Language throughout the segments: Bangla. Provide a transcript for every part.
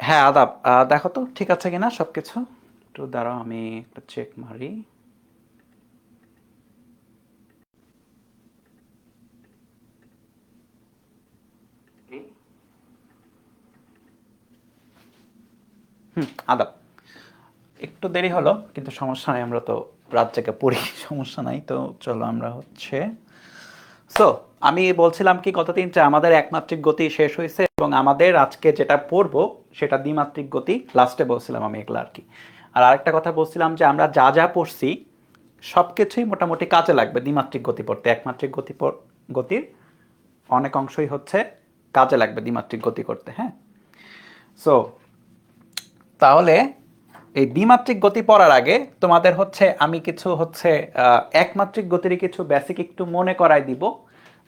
হ্যাঁ, আদাব। দেখো তো ঠিক আছে কিনা সবকিছু। একটু দাঁড়াও, আমি একটা চেক মারি। আদাব। একটু দেরি হলো কিন্তু সমস্যা নাই, আমরা তো রাত জেগে পড়ি। সমস্যা নাই তো। চলো আমরা হচ্ছে সো আমি বলছিলাম কি গতদিন যে আমাদের একমাত্রিক গতি শেষ হয়েছে এবং আমাদের আজকে যেটা পড়বো সেটা দ্বিমাত্রিক গতি লাস্টে বলছিলাম আমি, এগুলা আর কি। আর আরেকটা কথা বলছিলাম যে আমরা যা যা পড়ছি সব কিছুই মোটামুটি কাজে লাগবে দ্বিমাত্রিক গতি পড়তে। একমাত্রিক গতির অনেক অংশই হচ্ছে কাজে লাগবে দ্বিমাত্রিক গতি করতে। হ্যাঁ, সো তাহলে এই দ্বিমাত্রিক গতি পড়ার আগে তোমাদের হচ্ছে আমি কিছু হচ্ছে একমাত্রিক গতির কিছু বেসিক একটু মনে করাই দিব,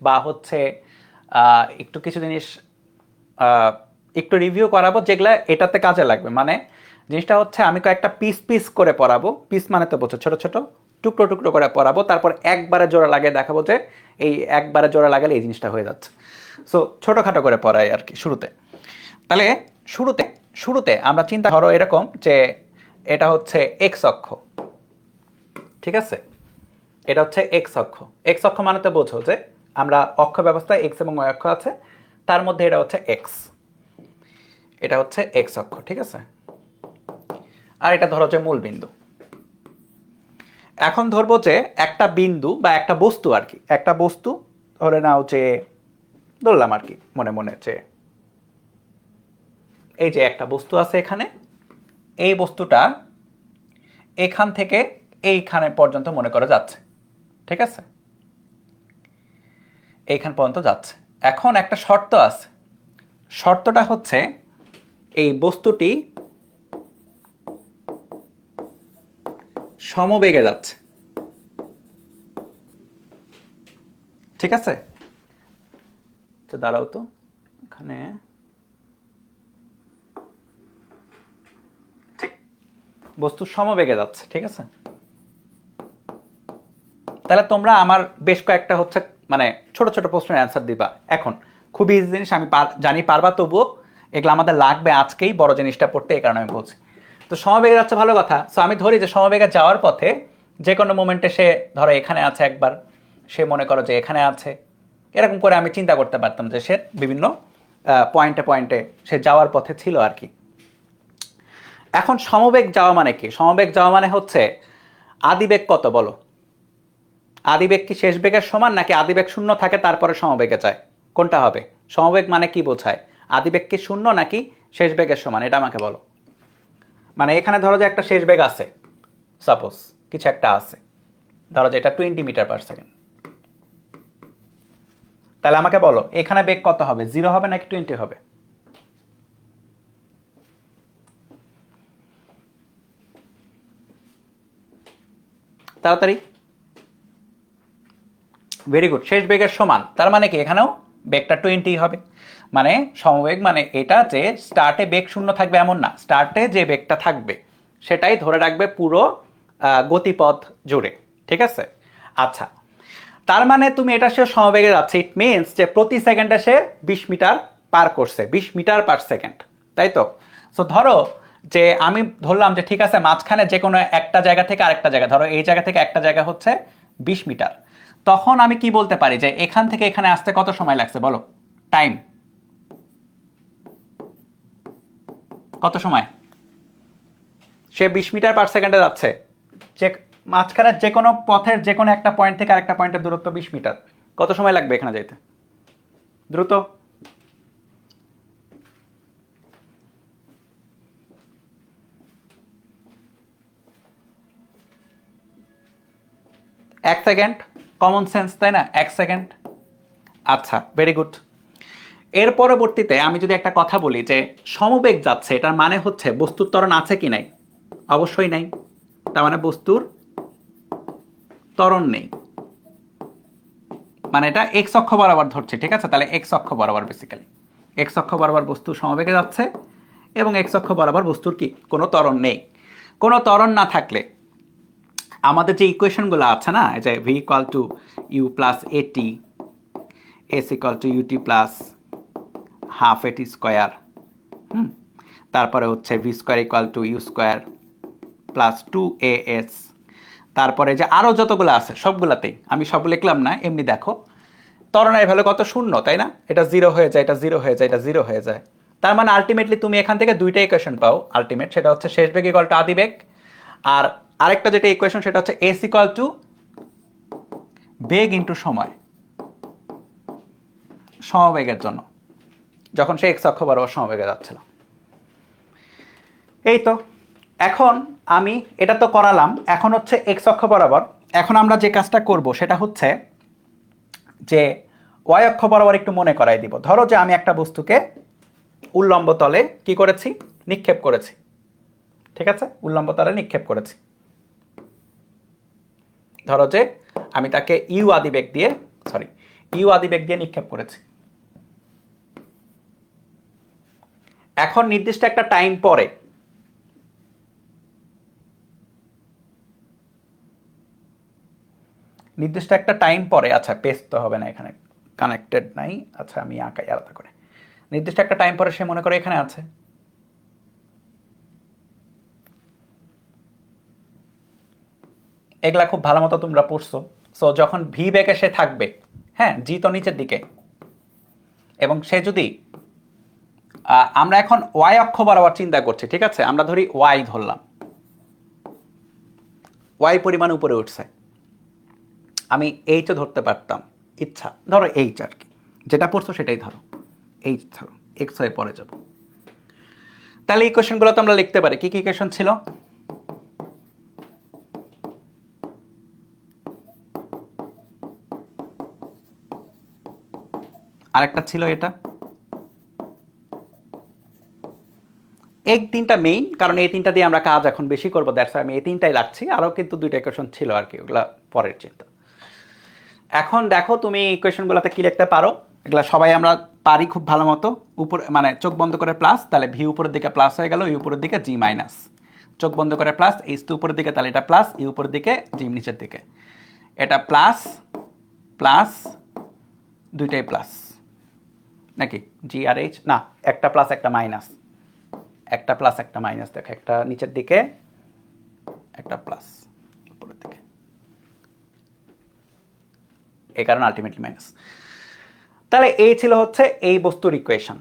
বা হচ্ছে একটু কিছু জিনিস আহ, একটু রিভিউ করাবো যেগুলা এটাতে কাজে লাগবে। মানে জিনিসটা হচ্ছে আমি কয়েকটা পিস পিস করে পড়াবো। পিস মানে তো বোঝো, ছোট ছোট টুকরো টুকরো করে পড়াবো, তারপর একবারে জোড়া লাগিয়ে দেখাবো যে এই একবারে জোড়া লাগালে এই জিনিসটা হয়ে যাচ্ছে। সো ছোটোখাটো করে পড়াই আর কি শুরুতে। তাহলে শুরুতে শুরুতে আমরা চিন্তা করো এরকম যে এটা হচ্ছে এক্স অক্ষ। ঠিক আছে, এটা হচ্ছে এক্স অক্ষ। এক্স অক্ষ মানে তো বোঝো যে আমরা অক্ষ ব্যবস্থায় এক্স এবং ওয়াই অক্ষ আছে, তার মধ্যে এটা হচ্ছে এক্স। এটা হচ্ছে এক্স অক্ষ, ঠিক আছে। আর এটা ধরো যে মূল বিন্দু। এখন ধরবো যে একটা বিন্দু বা একটা বস্তু আর কি, একটা বস্তু ধরে নাও যে, ধরলাম আর কি মনে মনে যে এই যে একটা বস্তু আছে এখানে, এই বস্তুটা এখান থেকে এইখানে পর্যন্ত মনে করা যাচ্ছে। ঠিক আছে, এইখান পর্যন্ত যাচ্ছে। এখন একটা শর্ত আছে, শর্তটা হচ্ছে এই বস্তুটি সমবেগে যাচ্ছে। ঠিক আছে, তো দাঁড়াও তো এখানে, বস্তু সমবেগে যাচ্ছে। ঠিক আছে, তাহলে তোমরা আমার বেশ কয়েকটা হচ্ছে মানে ছোট ছোট প্রশ্নের অ্যান্সার দিবা। এখন খুবই ইজি জিনিস, আমি জানি পারবা, তবুও এগুলো আমাদের লাগবে আজকেই বড় জিনিসটা পড়তে, এই কারণে আমি বলছি। তো সমবেগে যাচ্ছে, ভালো কথা। সো আমি ধরি যে সমবেগে যাওয়ার পথে যে কোনো মোমেন্টে সে ধরো এখানে আছে একবার, সে মনে করো যে এখানে আছে, এরকম করে আমি চিন্তা করতে পারতাম যে সে বিভিন্ন পয়েন্টে পয়েন্টে সে যাওয়ার পথে ছিল আর কি। এখন সমবেগ যাওয়া মানে কি? সমবেগ যাওয়া মানে হচ্ছে আদিবেগ কত বলো? আদিবেগ কি শেষ বেগের সমান, নাকি আদিবেগ শূন্য থাকে তারপরে সমবেগে যায়? কোনটা হবে? সমবেগ মানে কি বোঝায়? আদিবেগ কি শূন্য নাকি শেষ বেগের সমান, এটা আমাকে বলো। মানে এখানে ধরো যে একটা শেষ বেগ আছে, সাপোজ কিছু একটা আছে, ধরো যে এটা 20 মিটার পার সেকেন্ড। তাহলে আমাকে বলো এখানে বেগ কত হবে, 0 হবে নাকি 20 হবে? তাড়াতাড়ি। ভেরি গুড, শেষ বেগের সমান, তার মানে কি এখানেও বেগটা 20 হবে। মানে সমবেগ মানে এটা যে স্টার্টে বেগ শূন্য থাকবে এমন না, স্টার্টে যে বেগটা থাকবে সেটাই ধরে রাখবে পুরো গতিপথ জুড়ে। ঠিক আছে, আচ্ছা। তার মানে তুমি এটা সে সমবেগে যাচ্ছে, ইট মিনস যে প্রতি সেকেন্ডে সে 20 মিটার পার করছে, 20 মিটার পার সেকেন্ড, তাই তো? সো ধরো যে আমি ধরলাম যে ঠিক আছে মাঝখানে যে কোনো একটা জায়গা থেকে আরেকটা জায়গা, ধরো এই জায়গা থেকে একটা জায়গা হচ্ছে 20 মিটার। তখন আমি কি বলতে পারি যে এখান থেকে এখানে আসতে কত সময় লাগছে বলো, টাইম কত সময়? সে 20 মিটার পার সেকেন্ডে যাচ্ছে, যে মাঝখানে যে কোনো পথের যে কোনো একটা পয়েন্ট থেকে আরেকটা পয়েন্টের দূরত্ব 20 মিটার। কত সময় লাগবে এখানে যেতে? দ্রুত। 1 সেকেন্ড। কমন সেন্স, তাই না? 1 সেকেন্ড। আচ্ছা, ভেরি গুড। এর পরবর্তীতে আমি যদি একটা কথা বলি যে সমবেগ যাচ্ছে, এটার মানে হচ্ছে বস্তুর ত্বরণ আছে কি নাই? অবশ্যই নাই। তার মানে বস্তুর ত্বরণ নেই। মানে এটা এক্স অক্ষ বরাবর ধরছে, ঠিক আছে? তাহলে এক্স অক্ষ বরাবর, বেসিক্যালি এক্স অক্ষ বরাবর বস্তু সমবেগে যাচ্ছে এবং এক্স অক্ষ বরাবর বস্তুর কি কোনো ত্বরণ নেই। কোনো ত্বরণ না থাকলে আমাদের যে ইকুয়েশনগুলো আছে না, যে v equal to u plus at, s equal to UT plus half at square, hmm, তারপরে হচ্ছে v square equal to u square plus 2as, তারপরে যে আরও যতগুলো আছে সবগুলাতেই আমি সব লিখলাম না, এমনি দেখো ত্বরণের ভ্যালু কত, শূন্য, তাই না? এটা 0 হয়ে যায়, এটা 0 হয়ে যায়, এটা 0 হয়ে যায়। তার মানে আলটিমেটলি তুমি এখান থেকে দুইটা ইকুয়েশন পাও আলটিমেট, সেটা হচ্ছে শেষ বেগ ইকুয়াল টু আদি বেগ, আর আরেকটা যেটা ইকুয়েশন সেটা হচ্ছে এস ইকুয়াল টু বেগ ইন্টু সময়, সমবেগের জন্য যখন সে এক্স অক্ষ বরাবর সমবেগে যাচ্ছিল। এই তো এখন আমি এটা তো করালাম, এখন হচ্ছে এক্স অক্ষ বরাবর। এখন আমরা যে কাজটা করব সেটা হচ্ছে যে ওয়াই অক্ষ বরাবর একটু মনে করাই দিব। ধরো যে আমি একটা বস্তুকে উল্লম্ব তলে কি করেছি, নিক্ষেপ করেছি, ঠিক আছে, উল্লম্ব তলে নিক্ষেপ করেছি। ধরো যে আমি তাকে ইউ আদিবেগ দিয়ে নিক্ষেপ করেছি। এখন নির্দিষ্ট একটা টাইম পরে আচ্ছা পেস্ট তো হবে না, এখানে কানেক্টেড নাই, আচ্ছা আমি আঁকাই আলাদা করে। নির্দিষ্ট একটা টাইম পরে সে মনে করে এখানে আছে, এগুলা খুব ভালো মতো তোমরা পড়ছো। সো যখন ভি বেগে সে থাকবে, হ্যাঁ জি তো নিচের দিকে, এবং সে যদি আমরা এখন ওয়াই অক্ষ বরাবর চিন্তা করছি, ঠিক আছে, আমরা ধরি ওয়াই ধরলাম, ওয়াই পরিমাণ উপরে উঠছে, আমি এইচও ধরতে পারতাম ইচ্ছা, ধরো এইচ আর কি, যেটা পড়ছো সেটাই ধরো, এইচ ধরো, এক্স হয়ে পরে যাব। তাহলে ইকুয়েশনগুলো তো আমরা লিখতে পারি। কি কি ইকুয়েশন ছিল? আরেকটা ছিল এটা, এই তিনটা মেইন, কারণ এই তিনটা দিয়ে আমরা কাজ এখন বেশি করবো, দ্যাটস আমি এই তিনটাই লাগছি, আরও কিন্তু দুইটা ইকুয়েশন ছিল আর কি, ওগুলা পরের চিন্তা। এখন দেখো তুমি ইকুয়েশনগুলোতে কি লিখতে পারো, এগুলা সবাই আমরা পারি খুব ভালো মতো। উপর মানে চোখ বন্ধ করে প্লাস, তাহলে ভি উপরের দিকে প্লাস হয়ে গেল, ইউ উপরের দিকে জি মাইনাস, চোখ বন্ধ করে প্লাস, এইচ টু উপরের দিকে, তাহলে এটা প্লাস, ইউ উপরের দিকে, জি নিচের দিকে, এটা প্লাস প্লাস, দুইটাই প্লাস নাকি, জি আর এইচ না, একটা প্লাস একটা মাইনাস, একটা প্লাস একটা মাইনাস, দেখো একটা নিচের দিকে একটা প্লাস উপরের দিকে, এই কারণে আলটিমেটলি মাইনাস। তাহলে এই ছিল হচ্ছে এই বস্তুর ইকুয়েশন।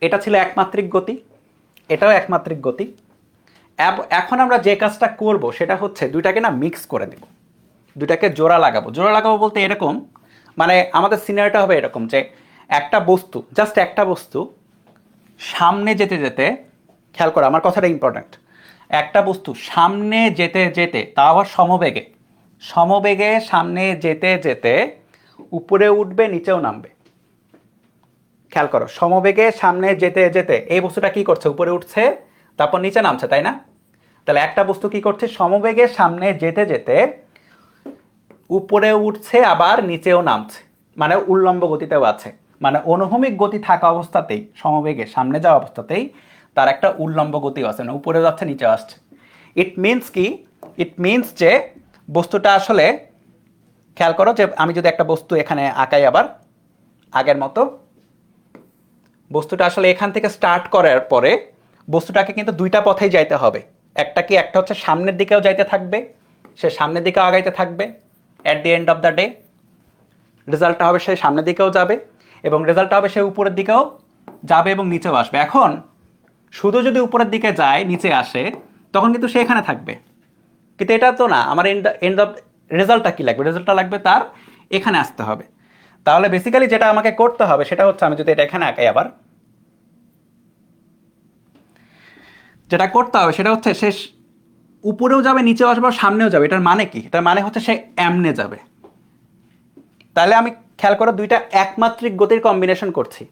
এটা ছিল একমাত্রিক গতি, এটাও একমাত্রিক গতি। এখন আমরা যে কাজটা করব সেটা হচ্ছে দুইটাকে না মিক্স করে দেব, দুইটাকে জোড়া লাগাবো। জোড়া লাগাবো বলতে এরকম, মানে আমাদের সিনারিটা হবে এরকম যে একটা বস্তু, জাস্ট একটা বস্তু সামনে যেতে যেতে, খেয়াল করো আমার কথাটা ইম্পর্ট্যান্ট, একটা বস্তু সামনে যেতে যেতে, তাও আবার সমবেগে সামনে যেতে যেতে উপরে উঠবে নিচেও নামবে। খেয়াল করো, সমবেগে সামনে যেতে যেতে এই বস্তুটা কি করছে, উপরে উঠছে তারপর নিচে নামছে, তাই না? তাহলে একটা বস্তু কি করছে, সমবেগে সামনে যেতে যেতে উপরে উঠছে আবার নিচেও নামছে, মানে উল্লম্ব গতিতেও আছে, মানে অনুভূমিক গতি থাকা অবস্থাতেই, সমবেগে সামনে যাওয়া অবস্থাতেই তার একটা উল্লম্ব গতি আছে, মানে উপরে যাচ্ছে নিচে আসছে। ইট মিনস কি, ইট মিনস যে বস্তুটা আসলে, খেয়াল করো যে আমি যদি একটা বস্তু এখানে আঁকাই আবার আগের মতো, বস্তুটা আসলে এখান থেকে স্টার্ট করার পরে বস্তুটাকে কিন্তু দুইটা পথেই যাইতে হবে। একটা হচ্ছে সামনের দিকেও যাইতে থাকবে, সে সামনের দিকেও আগাইতে থাকবে, at the end of the day রেজাল্টটা হবে সে সামনের দিকেও যাবে, এবং রেজাল্টটা হবে সে উপরের দিকেও যাবে এবং নিচেও আসবে। এখন শুধু যদি উপরের দিকে যায় নিচে আসে তখন কিন্তু সে এখানে থাকবে, কিন্তু এটা তো না, আমার এন্ড অফ রেজাল্টটা কি লাগবে, রেজাল্টটা লাগবে তার এখানে আসতে হবে। তাহলে বেসিক্যালি যেটা আমাকে করতে হবে সেটা হচ্ছে, আমি যদি এটা এখানে আঁকাই আবার, যেটা করতে হবে সেটা হচ্ছে সে উপরেও যাবে নিচেও আসবে সামনেও যাবে। এটার মানে কি, এটার মানে হচ্ছে সে এমনে যাবে। তাহলে আমি খেয়াল করো দুইটা একমাত্রিক গতির কম্বিনেশন করছি,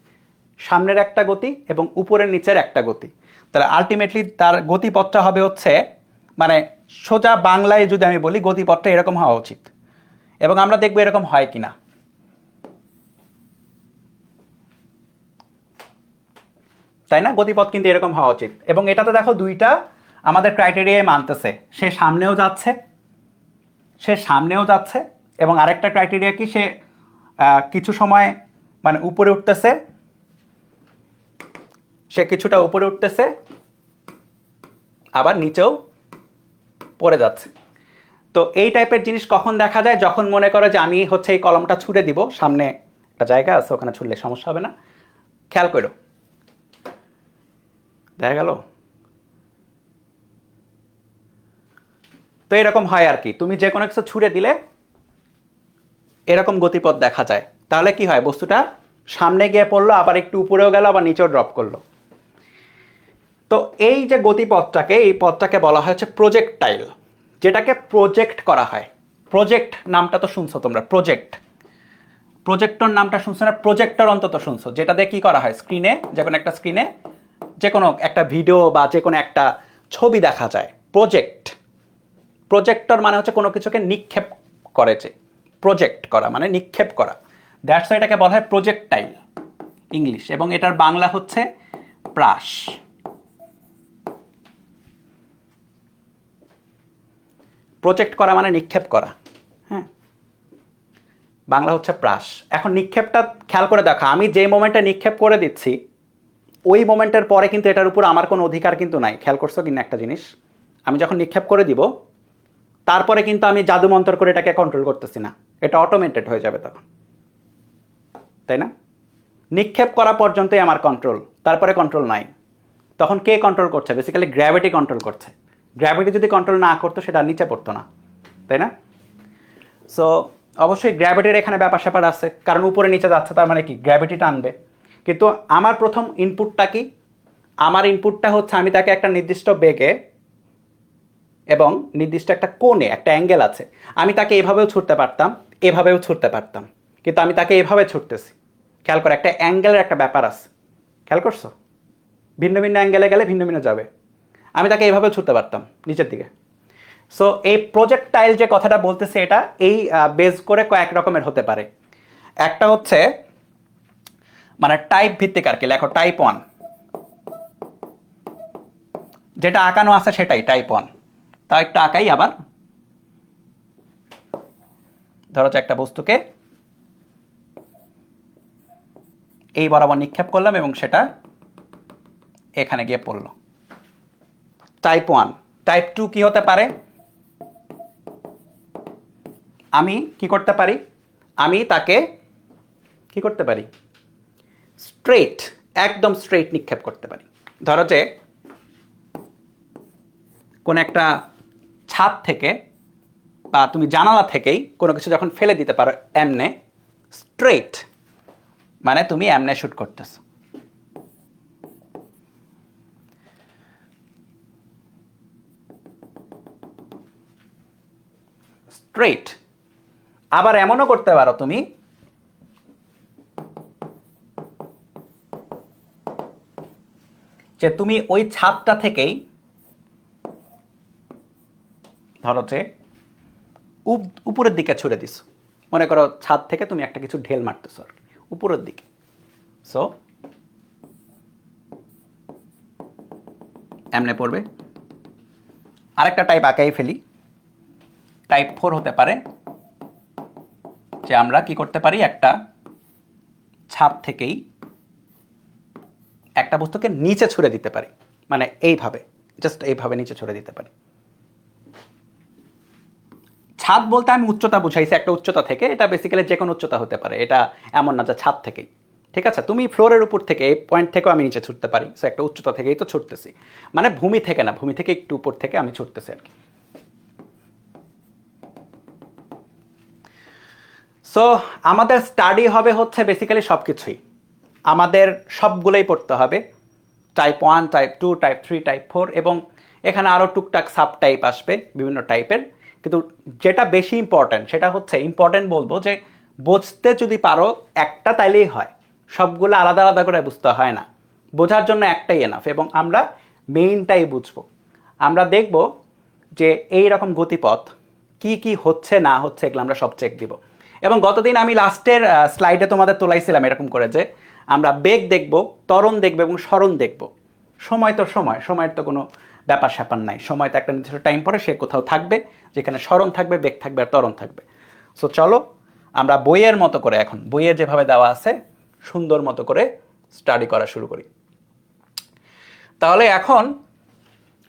সামনের একটা গতি এবং উপরের নিচের একটা গতি। তাহলে আলটিমেটলি তার গতিপথটা হবে হচ্ছে, মানে সোজা বাংলায় যদি আমি বলি গতিপথটা এরকম হওয়া উচিত, এবং আমরা দেখবো এরকম হয় কিনা। তাই না, গতিপথ কিন্তু এরকম হওয়া উচিত। এবং এটাতে দেখো দুইটা আমাদের ক্রাইটেরিয়ায় মানতেছে, সে সামনেও যাচ্ছে এবং আরেকটা ক্রাইটেরিয়া কি, সে কিছু সময় মানে উপরে উঠতেছে, সে কিছুটা উপরে উঠতেছে, আবার নিচেও পড়ে যাচ্ছে। তো এই টাইপের জিনিস কখন দেখা যায়? যখন মনে করো যে আমি হচ্ছে এই কলমটা ছুঁড়ে দিব, সামনে একটা জায়গা আছে ওখানে ছুড়লে সমস্যা হবে না। খেয়াল করো, দেখা গেল? তো এরকম হয় আর কি, তুমি যে কোনো কিছু ছুঁড়ে দিলে এরকম গতিপথ দেখা যায়। তাহলে কি হয়, বস্তুটা সামনে গিয়ে পড়লো, আবার একটু উপরেও গেল, আবার নিচেও ড্রপ করলো। তো এই যে গতিপথটাকে, এই পথটাকে বলা হয় হচ্ছে প্রজেক্টাইল, যেটাকে প্রজেক্ট করা হয়। প্রজেক্ট নামটা তো শুনছো তোমরা, প্রজেক্ট। প্রজেক্টর নামটা শুনছো না? প্রজেক্টর অন্তত শুনছো, যেটা দিয়ে কি করা হয়, স্ক্রিনে, যে কোনো একটা স্ক্রিনে যে কোনো একটা ভিডিও বা যে কোনো একটা ছবি দেখা যায়। প্রজেক্ট, প্রজেক্টর মানে হচ্ছে কোনো কিছুকে নিক্ষেপ করেছে। প্রজেক্ট করা মানে নিক্ষেপ করা, দ্যাটস এটাকে বলা হয় প্রজেক্টাইল ইংলিশ, এবং এটার বাংলা হচ্ছে প্রাস। প্রজেক্ট করা মানে নিক্ষেপ করা, হ্যাঁ, বাংলা হচ্ছে প্রাস। এখন নিক্ষেপটা খেয়াল করে দেখো, আমি যে মোমেন্টে নিক্ষেপ করে দিচ্ছি ওই মোমেন্টের পরে কিন্তু এটার উপর আমার কোনো অধিকার কিন্তু নাই। খেয়াল করছো কিনা একটা জিনিস, আমি যখন নিক্ষেপ করে দিব তারপরে কিন্তু আমি জাদু মন্তর করে এটাকে কন্ট্রোল করতেছি না, এটা অটোমেটেড হয়ে যাবে তখন, তাই না? নিক্ষেপ করা পর্যন্তই আমার কন্ট্রোল, তারপরে কন্ট্রোল নাই। তখন কে কন্ট্রোল করছে? বেসিক্যালি গ্র্যাভিটি কন্ট্রোল করছে। গ্র্যাভিটি যদি কন্ট্রোল না করতো সেটা নিচে পড়তো না, তাই না? সো অবশ্যই গ্র্যাভিটির এখানে ব্যাপার স্যাপার আছে, কারণ উপরে নিচে যাচ্ছে, তার মানে কি গ্র্যাভিটি টানবে। কিন্তু আমার প্রথম ইনপুটটা কি? আমার ইনপুটটা হচ্ছে আমি তাকে একটা নির্দিষ্ট বেগে এবং নির্দিষ্ট একটা কোণে, একটা অ্যাঙ্গেল আছে, আমি তাকে এভাবেও ছুটতে পারতাম, এভাবেও ছুটতে পারতাম, কিন্তু আমি তাকে এভাবে ছুটতেছি। খেয়াল করে, একটা অ্যাঙ্গেলের একটা ব্যাপার আছে, খেয়াল করছো? ভিন্ন ভিন্ন অ্যাঙ্গেলে গেলে ভিন্ন ভিন্ন যাবে। আমি তাকে এইভাবে ছুটতে পারতাম নিচের দিকে। সো এই প্রজেক্টাইল যে কথাটা বলতেছে, এটা এই বেস করে কয়েক রকমের হতে পারে। একটা হচ্ছে মানে টাইপ ভিত্তিক আর কি, লেখো টাইপ 1, যেটা আঁকানো আছে সেটাই টাইপ 1। তাও একটু আঁকাই আবার। ধরো যে একটা বস্তুকে এই বরাবর নিক্ষেপ করলাম এবং সেটা এখানে গিয়ে পড়লো, টাইপ 1। টাইপ 2 কি হতে পারে? আমি কি করতে পারি, আমি তাকে কি করতে পারি, স্ট্রেট, একদম স্ট্রেট নিক্ষেপ করতে পারি। ধরো যে কোন একটা ছাদ থেকে বা তুমি জানালা থেকেই কোনো কিছু যখন ফেলে দিতে পারো এমনে স্ট্রেট, মানে তুমি এমনে শুট করতেছো। স্ট্রেট। আবার এমনও করতে পারো তুমি যে তুমি ওই ছাদটা থেকেই ধরো যে উপরের দিকে ছুড়ে দিছো। মনে করো ছাদ থেকে তুমি একটা কিছু ঢেল মারতেছো আর উপরের দিকে, সো এমনে পড়বে। আরেকটা টাইপ আঁকাই ফেলি, টাইপ 4 হতে পারে যে আমরা কি করতে পারি, একটা ছাদ থেকেই একটা বস্তুকে নিচে ছুড়ে দিতে পারি, মানে এইভাবে, জাস্ট এইভাবে নিচে ছুড়ে দিতে পারি। ছাদ বলতে আমি উচ্চতা বুঝাইছি, একটা উচ্চতা থেকে, এটা বেসিক্যালি যে কোনো উচ্চতা হতে পারে, এটা এমন না যে ছাদ থেকেই। ঠিক আছে, তুমি ফ্লোরের উপর থেকে এই পয়েন্ট থেকেও আমি নিচে ছুটতে পারি, সো একটা উচ্চতা থেকেই তো ছুটতেছি, মানে ভূমি থেকে না, ভূমি থেকে একটু উপর থেকে আমি ছুটতেছি আর কি। সো আমাদের স্টাডি হবে হচ্ছে বেসিক্যালি সব কিছুই, আমাদের সবগুলোই পড়তে হবে, টাইপ 1, টাইপ 2, টাইপ 3, টাইপ 4, এবং এখানে আরও টুকটাক সাব টাইপ আসবে বিভিন্ন টাইপের। কিন্তু যেটা বেশি ইম্পর্ট্যান্ট সেটা হচ্ছে, ইম্পর্ট্যান্ট বলবো যে বুঝতে যদি পারো একটা তাইলেই হয়, সবগুলো আলাদা আলাদা করে বুঝতে হয় না, বোঝার জন্য একটাই এনাফ, এবং আমরা মেইনটাই বুঝবো। আমরা দেখব যে এই রকম গতিপথ কি কি হচ্ছে না হচ্ছে, এগুলো আমরা সব চেক দিব। এবং গতদিন আমি লাস্টের স্লাইডে তোমাদের তোলাইছিলাম এরকম করে যে আমরা বেগ দেখব, ত্বরণ দেখব এবং সরণ দেখব। সময় তো সময়, সময়ের তো কোনো ব্যাপার স্যাপার নাই, সময় তো একটা নির্দিষ্ট টাইম পরে সে কোথাও থাকবে, যেখানে সরণ থাকবে, বেগ থাকবে আর ত্বরণ থাকবে। সো চলো আমরা বইয়ের মতো করে, এখন বইয়ে যেভাবে দেওয়া আছে সুন্দর মতো করে স্টাডি করা শুরু করি। তাহলে এখন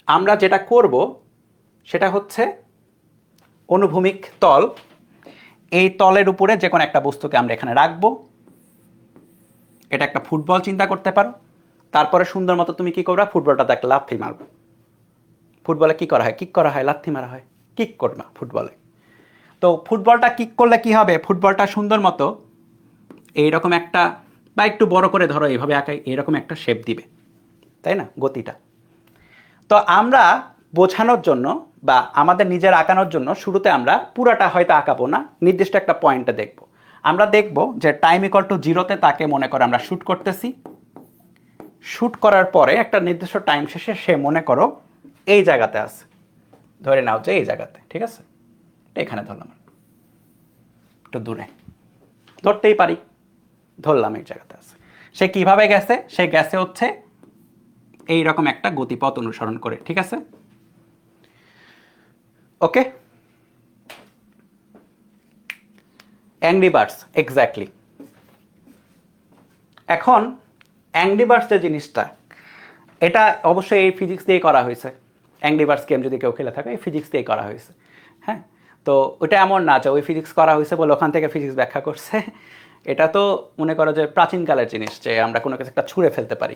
আমরা যেটা করব সেটা হচ্ছে অনুভূমিক তল, এই তলের উপরে যে কোনো একটা বস্তুকে আমরা এখানে রাখবো। এটা একটা ফুটবল চিন্তা করতে পারো। তারপরে সুন্দর মতো তুমি কি করবা, ফুটবলটাতে একটা লাথি মারবে। ফুটবলে কি করা হয়, কিক করা হয়, লাথি মারা হয়, কিক করবা ফুটবলে। তো ফুটবলটা কিক করলে কি হবে, ফুটবলটা সুন্দর মতো এইরকম একটা, বা একটু বড় করে ধরো এইভাবে আঁকাই, এইরকম একটা শেপ দিবে, তাই না, গতিটা। তো আমরা বোঝানোর জন্য বা আমাদের নিজের আঁকানোর জন্য শুরুতে আমরা পুরাটা হয়তো আঁকাবো না, নির্দিষ্ট একটা পয়েন্টে দেখব। আমরা দেখব যে টাইম ইকুয়াল টু 0-তে তাকে মনে করো আমরা শ্যুট করতেছি। শ্যুট করার পরে একটা নির্দিষ্ট টাইম শেষে সে মনে করো এই জায়গাতে আছে, ধরে নাও যে এই জায়গাতে, ঠিক আছে, এখানে ধরলাম, একটু দূরে ধরতেই পারি, ধরলাম এই জায়গাতে আছে। সে কিভাবে গেছে, সে গেছে হচ্ছে এইরকম একটা গতিপথ অনুসরণ করে, ঠিক আছে, ওকে। Angry Birds, exactly. এখন অ্যাংরি বার্ডস যে জিনিসটা, এটা অবশ্যই এই ফিজিক্স দিয়ে করা হয়েছে। অ্যাংরি বার্ডস গেম যদি কেউ খেলে থাকে, এই ফিজিক্স দিয়ে করা হয়েছে, হ্যাঁ। তো ওটা এমন না যে ওই ফিজিক্স করা হয়েছে বলে ওখান থেকে ফিজিক্স ব্যাখ্যা করছে। এটা তো মনে করো যে প্রাচীনকালের জিনিস, যে আমরা কোনো কিছু একটা ছুঁড়ে ফেলতে পারি।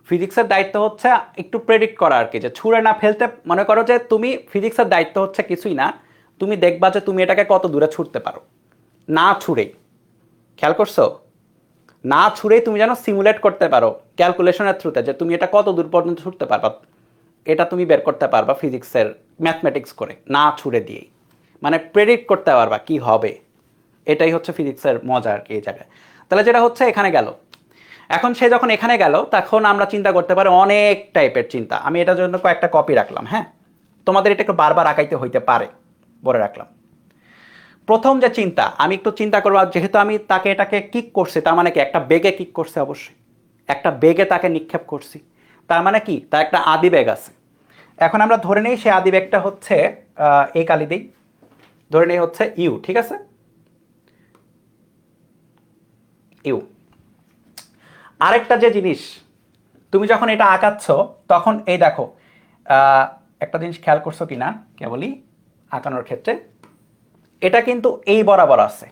ফিজিক্সের দায়িত্ব হচ্ছে একটু প্রেডিক্ট করা আর কি, যে ছুঁড়ে না ফেলতে, মনে করো যে তুমি, ফিজিক্সের দায়িত্ব হচ্ছে কিছুই না, তুমি দেখবা যে তুমি এটাকে কত দূরে ছুটতে পারো, না ছুঁড়েই। খেয়াল করছো, না ছুঁড়েই তুমি যেন সিমুলেট করতে পারো ক্যালকুলেশনের থ্রুতে, যে তুমি এটা কত দূর পর্যন্ত ছুটতে পারবা, এটা তুমি বের করতে পারবা ফিজিক্সের ম্যাথমেটিক্স করে, না ছুঁড়ে দিয়েই, মানে প্রেডিক্ট করতে পারবা কি হবে। এটাই হচ্ছে ফিজিক্সের মজা আর কি এই জায়গায়। তাহলে যেটা হচ্ছে এখানে গেল, এখন সে যখন এখানে গেল তখন আমরা চিন্তা করতে পারি অনেক টাইপের চিন্তা। আমি এটার জন্য কয়েকটা কপি রাখলাম, হ্যাঁ, তোমাদের এটা একটু বারবার আঁকাইতে হইতে পারে, বলে রাখলাম। প্রথম যে চিন্তা, আমি একটু চিন্তা করবো, যেহেতু আমি তাকে এটাকে কিক করছি, তার মানে কি একটা বেগে কিক করছে, অবশ্যই একটা বেগে তাকে নিক্ষেপ করছি, তার মানে কি তার একটা আদিবেগ আছে। এখন আমরা ধরে নেই সেই আদিবেগটা হচ্ছে এই কালি দিই, ধরে নেই হচ্ছে ইউ, ঠিক আছে, ইউ। আরেকটা যে জিনিস, তুমি যখন এটা আঁকাচ্ছ তখন এই দেখো, একটা জিনিস খেয়াল করছো কিনা কেবলই আঁকানোর ক্ষেত্রে, এটা কিন্তু এই বরাবর আছে,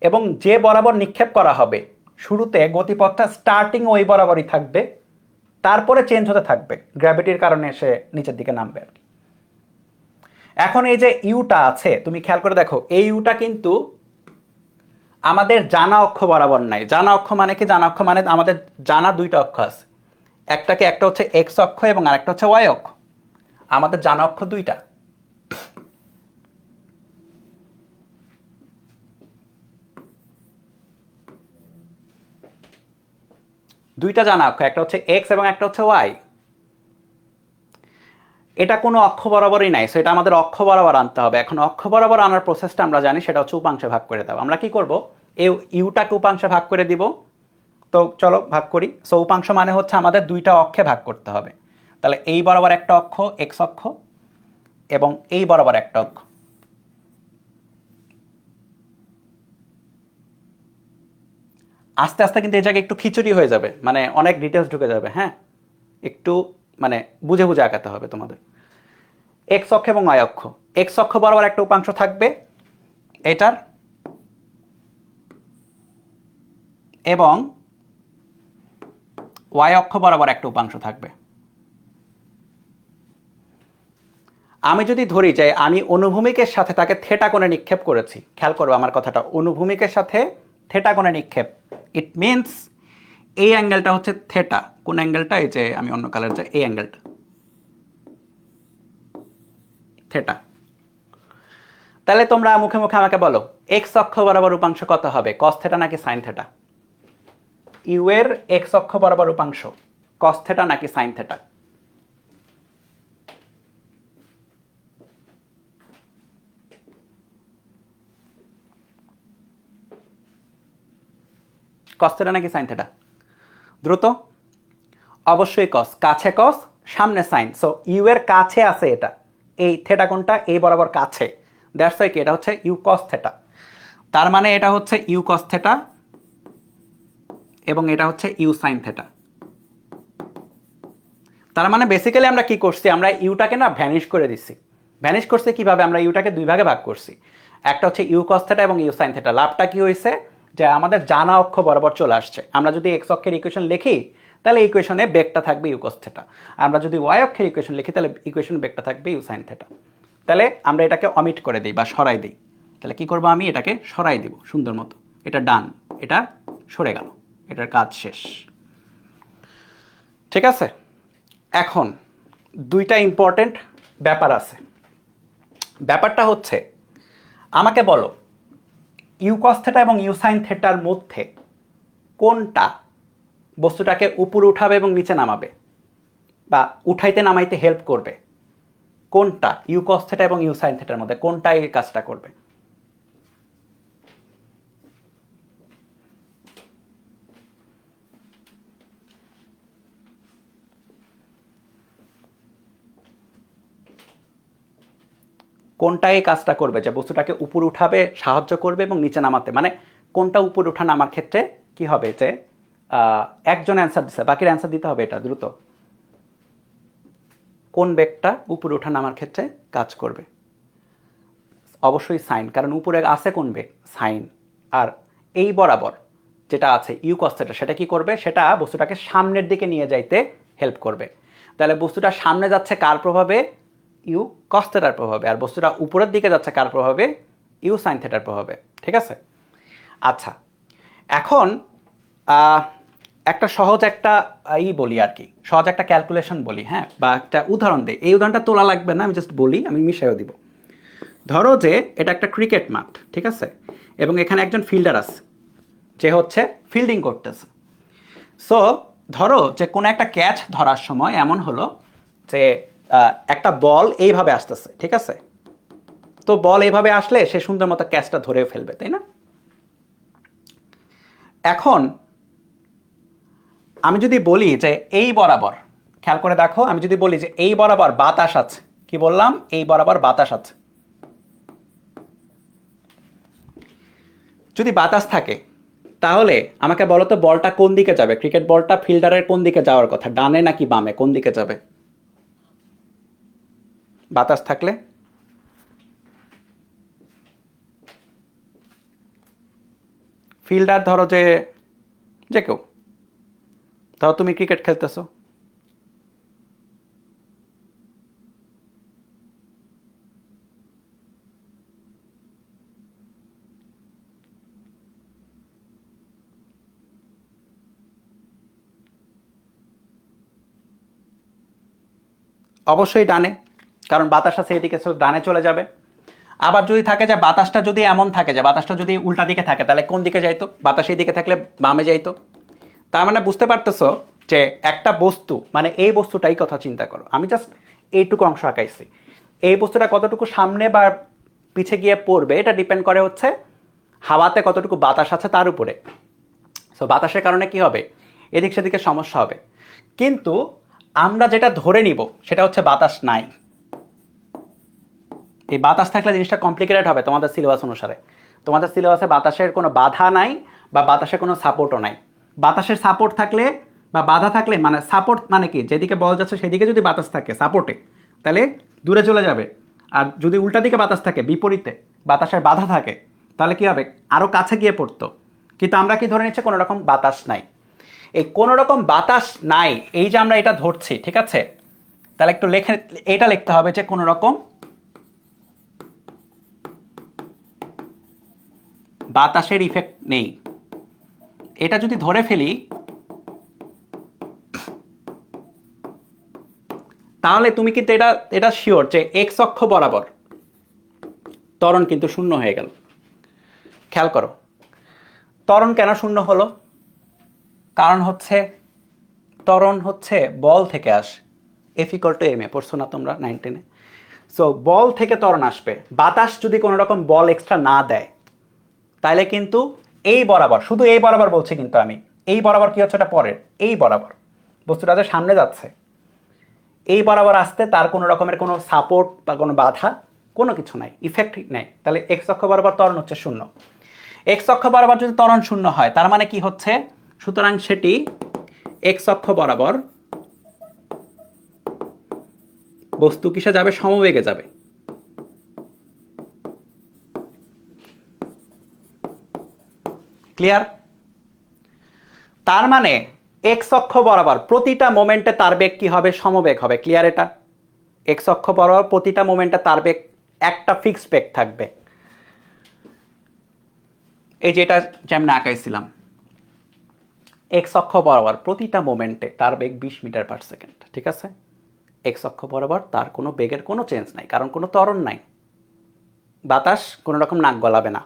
এবং যে বরাবর নিক্ষেপ করা হবে শুরুতে গতিপথটা স্টার্টিং ওই বরাবরই থাকবে, তারপরে চেঞ্জ হতে থাকবে, গ্র্যাভিটির কারণে সে নিচের দিকে নামবে আর কি। এখন এই যে ইউটা আছে, তুমি খেয়াল করে দেখো, এই ইউটা কিন্তু আমাদের জানা অক্ষ বরাবর নাই। জানা অক্ষ মানে কি, জানা অক্ষ মানে আমাদের জানা দুইটা অক্ষ আছে, একটা হচ্ছে এক্স অক্ষ এবং আরেকটা হচ্ছে ওয়াই অক্ষ। আমাদের জানা অক্ষ দুইটা, দুইটা জানা অক্ষ, একটা হচ্ছে এক্স এবং একটা হচ্ছে ওয়াই। এটা কোনো অক্ষ বরাবরই নাই, সো এটা আমাদের অক্ষ বরাবর আনতে হবে। এখন অক্ষ বরাবর আনার প্রসেসটা আমরা জানি, সেটা হচ্ছে উপাংশে ভাগ করে দেওয়া। আমরা কি করব, এই ইউটাকে উপাংশে ভাগ করে দিব। তো চলো ভাগ করি। সো উপাংশ মানে হচ্ছে আমাদের দুইটা অক্ষে ভাগ করতে হবে। তাহলে এই বরাবর একটা অক্ষ এক্স অক্ষ, এবং এই বরাবর একটা অক্ষ। আস্তে আস্তে কিন্তু এই জায়গায় একটু খিচুড়ি হয়ে যাবে, মানে অনেক ডিটেলস ঢুকে যাবে, হ্যাঁ, একটু মানে বুঝে বুঝে আঁকাতে হবে তোমাদের। এক্স অক্ষ এবং ওয়াই অক্ষ, এক্স অক্ষ বরাবর একটা উপাংশ থাকবে এটার, এবং ওয়াই অক্ষ বরাবর একটা উপাংশ থাকবে। আমি যদি ধরি যে আমি অনুভূমিকের সাথে তাকে থেটা কোণে নিক্ষেপ করেছি, খেয়াল করবো আমার কথাটা, অনুভূমিকের সাথে থেটা কোণে নিক্ষেপ, ইট মিনস এই অ্যাঙ্গেলটা হচ্ছে থেটা। কোন অ্যাঙ্গেলটা, এই যে আমি অন্য কালার, যে এই অ্যাঙ্গেলটা থেটা। তাহলে তোমরা মুখে মুখে আমাকে বলো, এক্স অক্ষ বরাবর উপাংশ কত হবে, কস থেটা নাকি সাইন থেটা? ইউ এর এক্স অক্ষ বরাবর উপাংশ কস থেটা নাকি সাইন থেটা? কস থেটা নাকি সাইন থেটা? দ্রুত, অবশ্যই কস, কাছে কস সামনে সাইন। সো ইউ এর কাছে আছে এটা, এই থেটা কোনটা এই বরাবর কাছে, দ্যাটস ওয়াই কি এটা হচ্ছে ইউ কস থেটা। তার মানে এটা হচ্ছে ইউ কস থেটা এবং এটা হচ্ছে ইউ সাইন থেটা। তার মানে বেসিক্যালি আমরা কি করছি, আমরা ইউটাকে না ভ্যানিশ করে দিচ্ছি। ভ্যানিশ করছে কিভাবে, আমরা ইউটাকে দুই ভাগে ভাগ করছি, একটা হচ্ছে ইউ কস থিটা এবং ইউ সাইন থিটা। লাভটা কি হয়েছে যে আমাদের জানা অক্ষ বরাবর চলে আসছে। আমরা যদি এক্স অক্ষের ইকুয়েশন লিখি তাহলে ইকুয়েশনে বেগটা থাকবে ইউ কস থিটা, আমরা যদি ওয়াই অক্ষের ইকুয়েশন লিখি তাহলে ইকুয়েশনে বেগটা থাকবে ইউ সাইন থিটা। তাহলে আমরা এটাকে অমিট করে দিই বা সরাই দিই। তাহলে কি করব, আমি এটাকে সরাই দিব সুন্দর মতো, এটা ডান, এটা সরে গেল, এটার কাজ শেষ। ঠিক আছে, এখন দুইটা ইম্পর্টেন্ট ব্যাপার আছে। ব্যাপারটা হচ্ছে আমাকে বলো ইউ কস থিটা এবং ইউ সাইন থিটার মধ্যে কোনটা বস্তুটাকে উপরে উঠাবে এবং নিচে নামাবে বা উঠাইতে নামাইতে হেল্প করবে? কোনটা ইউ কস থিটা এবং ইউ সাইন থিটার মধ্যে কোনটা এই কাজটা করবে? কোনটা এই কাজটা করবে যে বস্তুটাকে উপরে উঠাবে, সাহায্য করবে এবং নিচে নামাতে? মানে কোনটা উপরে উঠা নামার ক্ষেত্রে কি হবে যে একজন অ্যান্সার দিচ্ছে, বাকির অ্যান্সার দিতে হবে, এটা দ্রুত। কোন বেগটা উপরে ওঠা নামার ক্ষেত্রে কাজ করবে? অবশ্যই সাইন, কারণ উপরে আছে কোন বেগ? সাইন। আর এই বরাবর যেটা আছে ইউ কস থিটা, সেটা কি করবে? সেটা বস্তুটাকে সামনের দিকে নিয়ে যাইতে হেল্প করবে। তাহলে বস্তুটা সামনে যাচ্ছে কার প্রভাবে? ইউ কস থিটার প্রভাবে। আর বস্তুটা উপরের দিকে যাচ্ছে কার প্রভাবে? ইউ সাইন থিটার প্রভাবে। ঠিক আছে, আচ্ছা এখন একটা সহজ একটা বলি আর কি, সহজ একটা ক্যালকুলেশন বলি, হ্যাঁ, বা একটা উদাহরণ দেই। এই উদাহরণটা তোলা লাগবে না, আমি জাস্ট বলি, আমি মিশাইও দিব। ধরো যে এটা একটা ক্রিকেট মাঠ, ঠিক আছে, এবং এখানে একজন ফিল্ডার আছে যে হচ্ছে ফিল্ডিং করতেছে। সো ধরো যে কোনো একটা ক্যাচ ধরার সময় এমন হলো যে একটা বল এইভাবে আসতেছে, ঠিক আছে, তো বল এইভাবে আসলে সে সুন্দর মতো ক্যাচটা ধরে ফেলবে, তাই না? এখন আমি যদি বলি যে এই বরাবর, খেয়াল করে দেখো, আমি যদি বলি যে এই বরাবর বাতাস আছে, কি বললাম? এই বরাবর বাতাস আছে। যদি বাতাস থাকে তাহলে আমাকে বলো তো বলটা কোন দিকে যাবে? ক্রিকেট বলটা ফিল্ডারের কোন দিকে যাওয়ার কথা, ডানে নাকি বামে, কোন দিকে যাবে বাতাস থাকলে? ফিল্ডার ধরো যে যে কেউ, ধরো তুমি ক্রিকেট খেলতেছো, অবশ্যই ডানে, কারণ বাতাস আছে এদিকে, ডানে চলে যাবে। আবার যদি থাকে যে বাতাসটা যদি এমন থাকে যে বাতাসটা যদি উল্টা দিকে থাকে তাহলে কোন দিকে যাইতো? বাতাস এই দিকে থাকলে বামে যাইতো। তার মানে বুঝতে পারতেছো যে একটা বস্তু, মানে এই বস্তুটাই কথা চিন্তা করো, আমি জাস্ট এইটুকু অংশ আঁকাইছি, এই বস্তুটা কতটুকু সামনে বা পিছে গিয়ে পড়বে এটা ডিপেন্ড করে হচ্ছে হাওয়াতে কতটুকু বাতাস আছে তার উপরে। সো বাতাসের কারণে কি হবে? এদিক সেদিকে সমস্যা হবে। কিন্তু আমরা যেটা ধরে নিব সেটা হচ্ছে বাতাস নাই। এই বাতাস থাকলে জিনিসটা কমপ্লিকেটেড হবে তোমাদের সিলেবাস অনুসারে। তোমাদের সিলেবাসে বাতাসের কোনো বাধা নাই বা বাতাসের কোনো সাপোর্টও নাই। বাতাসের সাপোর্ট থাকলে বা বাধা থাকলে, মানে সাপোর্ট মানে কি, যেদিকে বল যাচ্ছে সেদিকে যদি বাতাস থাকে সাপোর্টে তাহলে দূরে চলে যাবে। আর যদি উল্টা দিকে বাতাস থাকে, বিপরীতে বাতাসের বাধা থাকে, তাহলে কি হবে? আরও কাছে গিয়ে পড়তো। কিন্তু আমরা কি ধরে নিচ্ছি? কোনো রকম বাতাস নাই। এই কোনো রকম বাতাস নাই, এই যে আমরা এটা ধরছি, ঠিক আছে, তাহলে একটু লেখে, এটা লিখতে হবে যে কোনো রকম বাতাসের ইফেক্ট নেই। এটা যদি ধরে ফেলি তাহলে তুমি কিন্তু এটা এটা শিওর যে এক্স অক্ষ বরাবর ত্বরণ কিন্তু শূন্য হয়ে গেল। খেয়াল করো ত্বরণ কেন শূন্য হলো? কারণ হচ্ছে ত্বরণ হচ্ছে বল থেকে আসে, F equal to M A, পড়ছো না তোমরা 9-10-এ? সো বল থেকে ত্বরণ আসবে। বাতাস যদি কোনো রকম বল এক্সট্রা না দেয় তাহলে কিন্তু এই বরাবর, শুধু এই বরাবর বলছি কিন্তু আমি, এই বরাবর কি হচ্ছে? এটা পরের, এই বরাবর বস্তুটা যে সামনে যাচ্ছে, এই বরাবর আসতে তার কোনো রকমের কোনো সাপোর্ট বা কোনো বাধা কোনো কিছু নাই, ইফেক্ট নেই। তাহলে এক্স অক্ষ বরাবর ত্বরণ হচ্ছে শূন্য। এক্স অক্ষ বরাবর যদি ত্বরণ শূন্য হয় তার মানে কি হচ্ছে? সুতরাং সেটি এক্স অক্ষ বরাবর বস্তু কিসে যাবে? সমবেগে যাবে। ক্লিয়ার? তার মানে এক্স অক্ষ বরাবর প্রতিটা মোমেন্টে তার বেগ কি হবে? সমবেগ হবে। ক্লিয়ার? এটা এক্স অক্ষ বরাবর প্রতিটা মোমেন্টে তার বেগ একটা ফিক্সড বেগ থাকবে। এই যে এটা যেমন আঁকাইছিলাম, এক্স অক্ষ বরাবর প্রতিটা মোমেন্টে তার বেগ 20 মিটার পার সেকেন্ড। ঠিক আছে? এক্স অক্ষ বরাবর তার কোনো বেগের কোনো চেঞ্জ নাই, কারণ কোনো ত্বরণ নাই, বাতাস কোনো রকম নাক গলাবে না।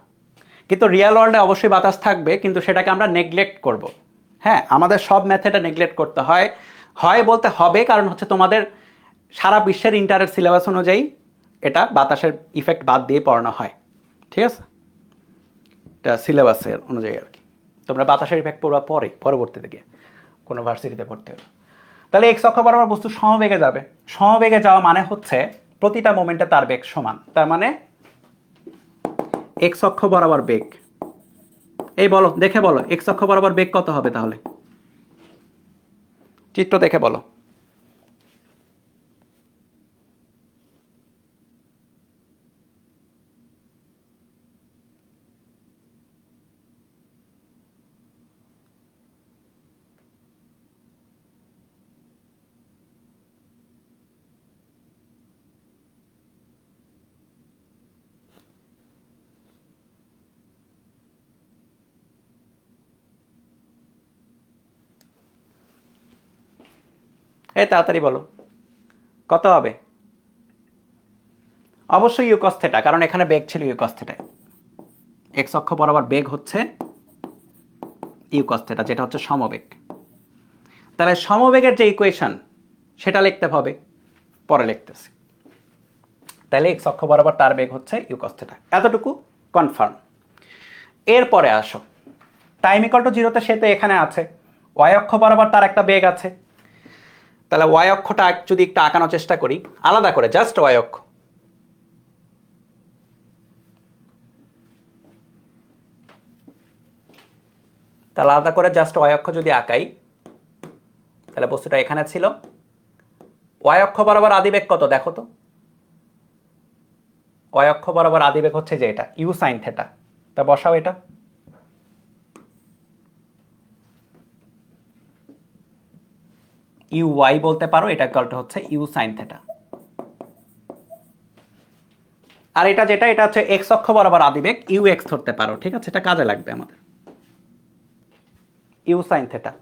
কিন্তু রিয়েল ওয়ার্ল্ডে অবশ্যই বাতাস থাকবে, কিন্তু সেটাকে আমরা নেগলেক্ট করব। হ্যাঁ, আমাদের সব মেথডে নেগলেক্ট করতে হয়। হয় বলতে হবে, কারণ হচ্ছে তোমাদের সারা বিশ্বের ইন্টারের সিলেবাস অনুযায়ী এটা বাতাসের ইফেক্ট বাদ দিয়ে পড়ানো হয়। ঠিক আছে? এটা সিলেবাসের অনুযায়ী আর কি। তোমরা বাতাসের ইফেক্ট পড়বা পরে, পরবর্তীতে গিয়ে কোনো ভার্সিটিতে পড়তে হবে। তাহলে এক্স অক্ষ বরাবর বস্তু সমবেগে যাবে। সমবেগে যাওয়া মানে হচ্ছে প্রতিটা মোমেন্টে তার বেগ সমান। তার মানে এক্স অক্ষ বরাবর বেগ, এই বলো, দেখে বলো, এক্স অক্ষ বরাবর বেগ কত হবে তাহলে? চিত্র দেখে বলো। এই তাড়াতাড়ি বলো, কত হবে? অবশ্যই ইউ কস থিটা, কারণ এখানে বেগ ছিল ইউ কস থিটা। এক্স অক্ষ বরাবর বেগ হচ্ছে ইউ কস থিটা, যেটা হচ্ছে সমবেগ। তাহলে সমবেগের যে ইকুয়েশন সেটা লিখতে হবে, পরে লিখতেছি। তাহলে এক্স অক্ষ বরাবর তার বেগ হচ্ছে ইউ কস থিটা, এতটুকু কনফার্ম। এরপরে আসো, টাইম ইকুয়াল টু 0তে সে তো এখানে আছে, ওয়াই অক্ষ বরাবর তার একটা বেগ আছে। তাহলে ওয়াই অক্ষটা যদি একটু আঁকানোর চেষ্টা করি আলাদা করে, জাস্ট ওয়াই অক্ষ। তাহলে আলাদা করে জাস্ট ওয়াই অক্ষ যদি আঁকাই, তাহলে বস্তুটা এখানে ছিল। ওয়াই অক্ষ বরাবর আদিবেগ কত দেখো তো? ওয়াই অক্ষ বরাবর আদিবেগ হচ্ছে যে এটা, ইউ সাইন থেটা। তা বসাও এটা। ইউ ওয়াই বলতে পারো, এটা ইকুয়ালটা হচ্ছে ইউ সাইন থেটা। আর এটা যেটা, এটা হচ্ছে এক্স অক্ষ বরাবর আদিবেগ, ইউ এক্স ধরতে পারো। ঠিক আছে? এটা কাজে লাগবে আমাদের, ইউ সাইন থেটা।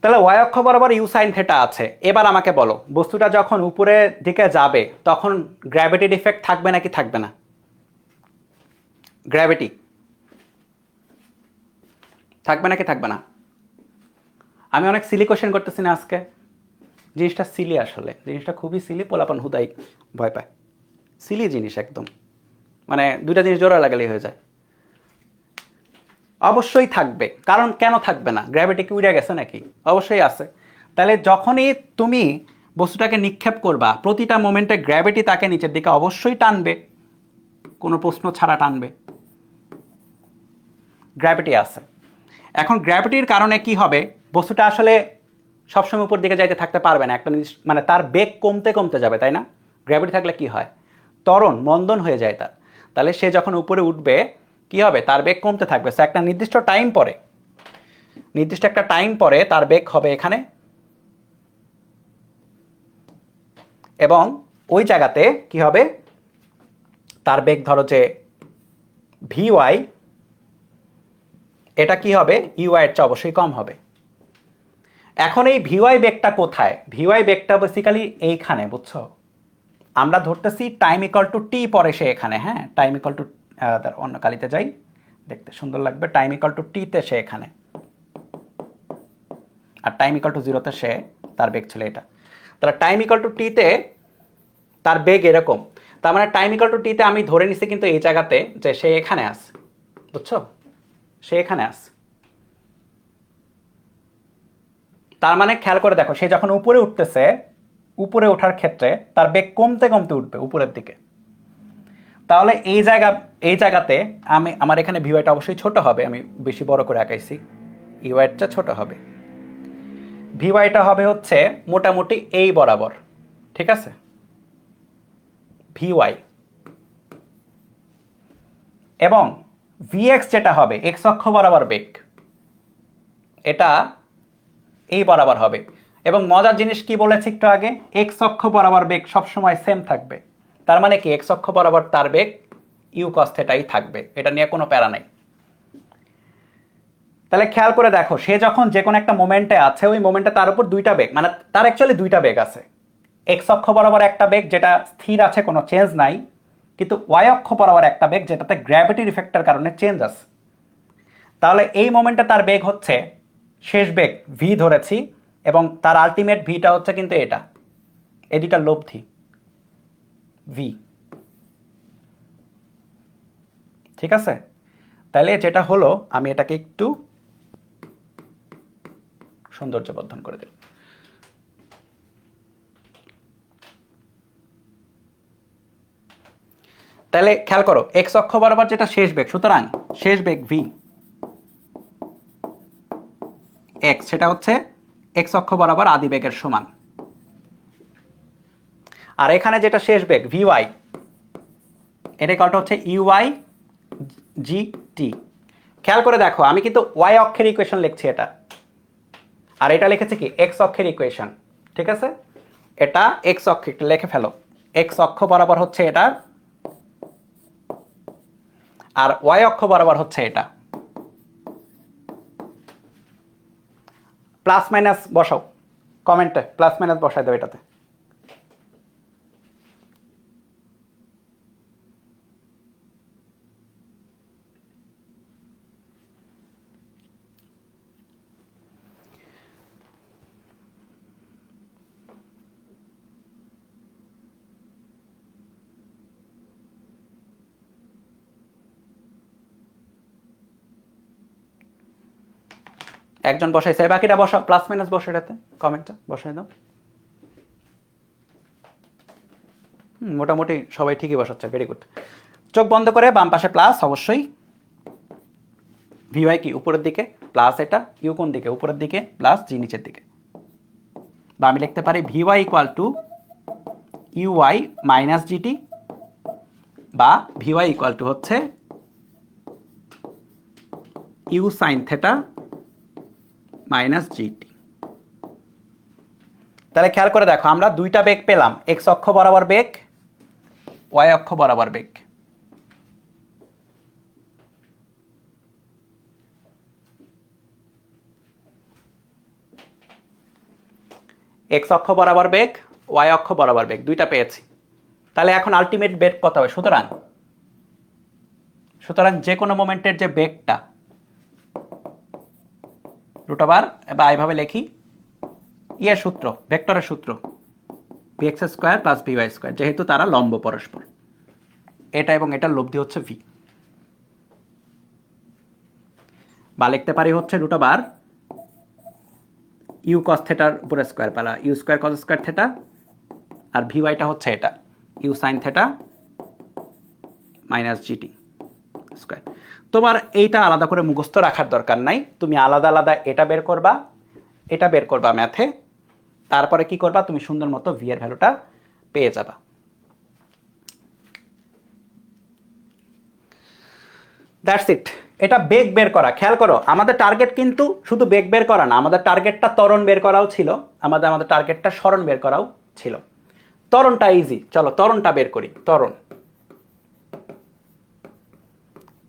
তাহলে ওয়াই অক্ষ বরাবর ইউ সাইন থেটা আছে। এবার আমাকে বলো, বস্তুটা যখন উপরের দিকে যাবে তখন গ্র্যাভিটির ইফেক্ট থাকবে নাকি থাকবে না? গ্র্যাভিটি থাকবে নাকি থাকবে না? আমি অনেক সিলি কোশ্চেন করতেছি না আজকে? জিনিসটা সিলি, আসলে জিনিসটা খুবই সিলি, পোলাপান হুদাই ভয় পায়। সিলি জিনিস একদম, মানে দুইটা জিনিস জোড়া লাগালেই হয়ে যায়। অবশ্যই থাকবে, কারণ কেন থাকবে না? গ্র্যাভিটি কি উড়ে গেছে নাকি? অবশ্যই আছে। তাহলে যখনই তুমি বস্তুটাকে নিক্ষেপ করবা, প্রতিটা মোমেন্টে গ্র্যাভিটি তাকে নিচের দিকে অবশ্যই টানবে, কোনো প্রশ্ন ছাড়া টানবে। গ্র্যাভিটি আছে। এখন গ্র্যাভিটির কারণে কি হবে? বস্তুটা আসলে সবসময় উপর দিকে যাইতে থাকতে পারবে না, একটা মানে তার বেগ কমতে কমতে যাবে, তাই না? গ্র্যাভিটি থাকলে কি হয়? ত্বরণ, মন্দন হয়ে যায় তার। তাহলে সে যখন উপরে উঠবে কি হবে? তার বেগ কমতে থাকবে। সো একটা নির্দিষ্ট টাইম পরে, নির্দিষ্ট একটা টাইম পরে তার বেগ হবে এখানে, এবং ওই জায়গাতে কি হবে? তার বেগ ধরো যে ভি ওয়াই, এটা কি হবে? ইউআই এর চেয়ে অবশ্যই কম হবে। এখন এই ভিওয়াই বেগটা কোথায়? ভিওয়াই বেগটা বেসিক্যালি এইখানে, বুঝছো? আমরা ধরতেছি টাইম ইকুয়াল টু টি, পরে সে এখানে। হ্যাঁ, টাইম ইকুয়াল টু, অন্য কালিতে যাই, দেখতে সুন্দর লাগবে। টাইম ইকুয়াল টু টিতে সে এখানে, আর টাইম ইকুয়াল টু 0তে সে, তার বেগ ছিল এটা। তাহলে টাইম ইকুয়াল টু টিতে তার বেগ এরকম। তার মানে টাইম ইকুয়াল টু টিতে আমি ধরে নিছি কিন্তু এই জায়গাতে যে সে এখানে আছে, বুঝছো? সে এখানে আছে। তার মানে খেয়াল করে দেখো, সে যখন উপরে উঠতেছে, উপরে ওঠার ক্ষেত্রে তার বেগ কমতে কমতে উঠবে উপরের দিকে। তাহলে এই জায়গাতে আমার এখানে ভিওয়াইটা অবশ্যই ছোট হবে, আমি বেশি বড় করে আঁকাইছি, ইউআইটা ছোট হবে। ভিওয়াইটা হবে হচ্ছে মোটামুটি এই বরাবর, ঠিক আছে, ভিওয়াই, এবং ভিএক্স যেটা হবে এক্স অক্ষ বরাবর বেগ, এটা এই বরাবর হবে। এবং মজার জিনিস কি বলেছি একটু আগে, এক্স অক্ষ বরাবর বেগ সবসময় সেম থাকবে। তার মানে কি এক্স অক্ষ বরাবর তার বেগ ইউ কস থেটাই থাকবে, এটা নিয়ে কোনো প্যারা নাই। তাহলে খেয়াল করে দেখো, সে যখন যে কোনো একটা মোমেন্টে আছে, ওই মোমেন্টে তার উপর দুইটা বেগ, মানে তার অ্যাকচুয়ালি দুইটা বেগ আছে। এক্স অক্ষ বরাবর একটা বেগ যেটা স্থির আছে, কোনো চেঞ্জ নাই, কিন্তু ওয়াই অক্ষ বরাবর একটা বেগ যেটাতে গ্র্যাভিটির ইফেক্টের কারণে চেঞ্জ আছে। তাহলে এই মোমেন্টে তার বেগ হচ্ছে, শেষ বেগ ভি ধরেছি, এবং তার আলটিমেট ভিটা হচ্ছে কিন্তু এটা, এই দুইটা লব্ধি ভি। ঠিক আছে, তাহলে যেটা হলো, আমি এটাকে একটু সৌন্দর্যবর্ধন করে দিলাম। তাহলে খেয়াল করো, এক্স অক্ষ বরাবর যেটা শেষ বেগ, সুতরাং শেষ বেগ ভি এক্স, সেটা হচ্ছে এক্স অক্ষ বরাবর আদি বেগের সমান। আর এখানে যেটা শেষ বেগ ভি ওয়াই, এটা কলটা হচ্ছে ইউআই জি টি। খেয়াল করে দেখো, আমি কিন্তু ওয়াই অক্ষের ইকুয়েশন লিখছি এটা, আর এটা লিখেছে কি এক্স অক্ষের ইকুয়েশন। ঠিক আছে, এটা এক্স অক্ষ, একটু লিখে ফেলো, এক্স অক্ষ বরাবর হচ্ছে এটা, আর ওয়াই অক্ষ বরাবর হচ্ছে এটা। প্লাস মাইনাস বসাও কমেন্টে, প্লাস মাইনাস বসাই দাও এটাতে। একজন বসাইছে, বাকিটা বসাও, প্লাস মাইনাস বসে এটাতে, কমেন্টটা বসাই দাও। মোটামুটি সবাই ঠিকই বসাচ্ছে, ভেরি গুড। চোখ বন্ধ করে বাম পাশে প্লাস, অবশ্যই ভিওয়াই কি উপরের দিকে প্লাস, এটা ইউ কোন দিকে উপরের দিকে প্লাস, জি নিচের দিকে। বা আমি লিখতে পারি VY equal to UI minus GT, বা ভিওয়াই ইকুয়াল টু হচ্ছে you sine theta minus GT. তাহলে খেয়াল করে দেখো, আমরা দুইটা বেগ পেলাম, এক্স অক্ষ বরাবর বেগ, ওয়াই অক্ষ বরাবর বেগ। এক্স অক্ষ বরাবর বেগ, ওয়াই অক্ষ বরাবর বেগ, দুইটা পেয়েছি। তাহলে এখন আলটিমেট বেগ কত হবে? সুতরাং যে কোনো মোমেন্টের যে বেগটা রুট ওভার, বা এইভাবে লিখি, ইয়ের সূত্র, ভেক্টরের সূত্র, vx square plus vy square, যেহেতু তারা লম্ব পরস্পর, এটা এবং এটার লব্ধি হচ্ছে v। বা লিখতে পারি হচ্ছে রুট ওভার ইউ কস থেটার উপরে স্কয়ার, পালা u square cos square theta, আর ভিওয়াইটা হচ্ছে এটা u sine theta minus gt square. তোমার এইটা আলাদা করে মুখস্থ রাখার দরকার নাই, তুমি আলাদা আলাদা এটা বের করবা, এটা বের করবা ম্যাথে, তারপরে কি করবা, তুমি সুন্দর মতো ভি এর ভ্যালুটা পেয়ে যাবা। That's it. এটা বেগ বের করা। খেয়াল করো, আমাদের টার্গেট কিন্তু শুধু বেগ বের করা না, আমাদের টার্গেটটা ত্বরণ বের করাও ছিল, আমাদের টার্গেটটা সরণ বের করাও ছিল। ত্বরণটা ইজি, চলো ত্বরণটা বের করি। ত্বরণ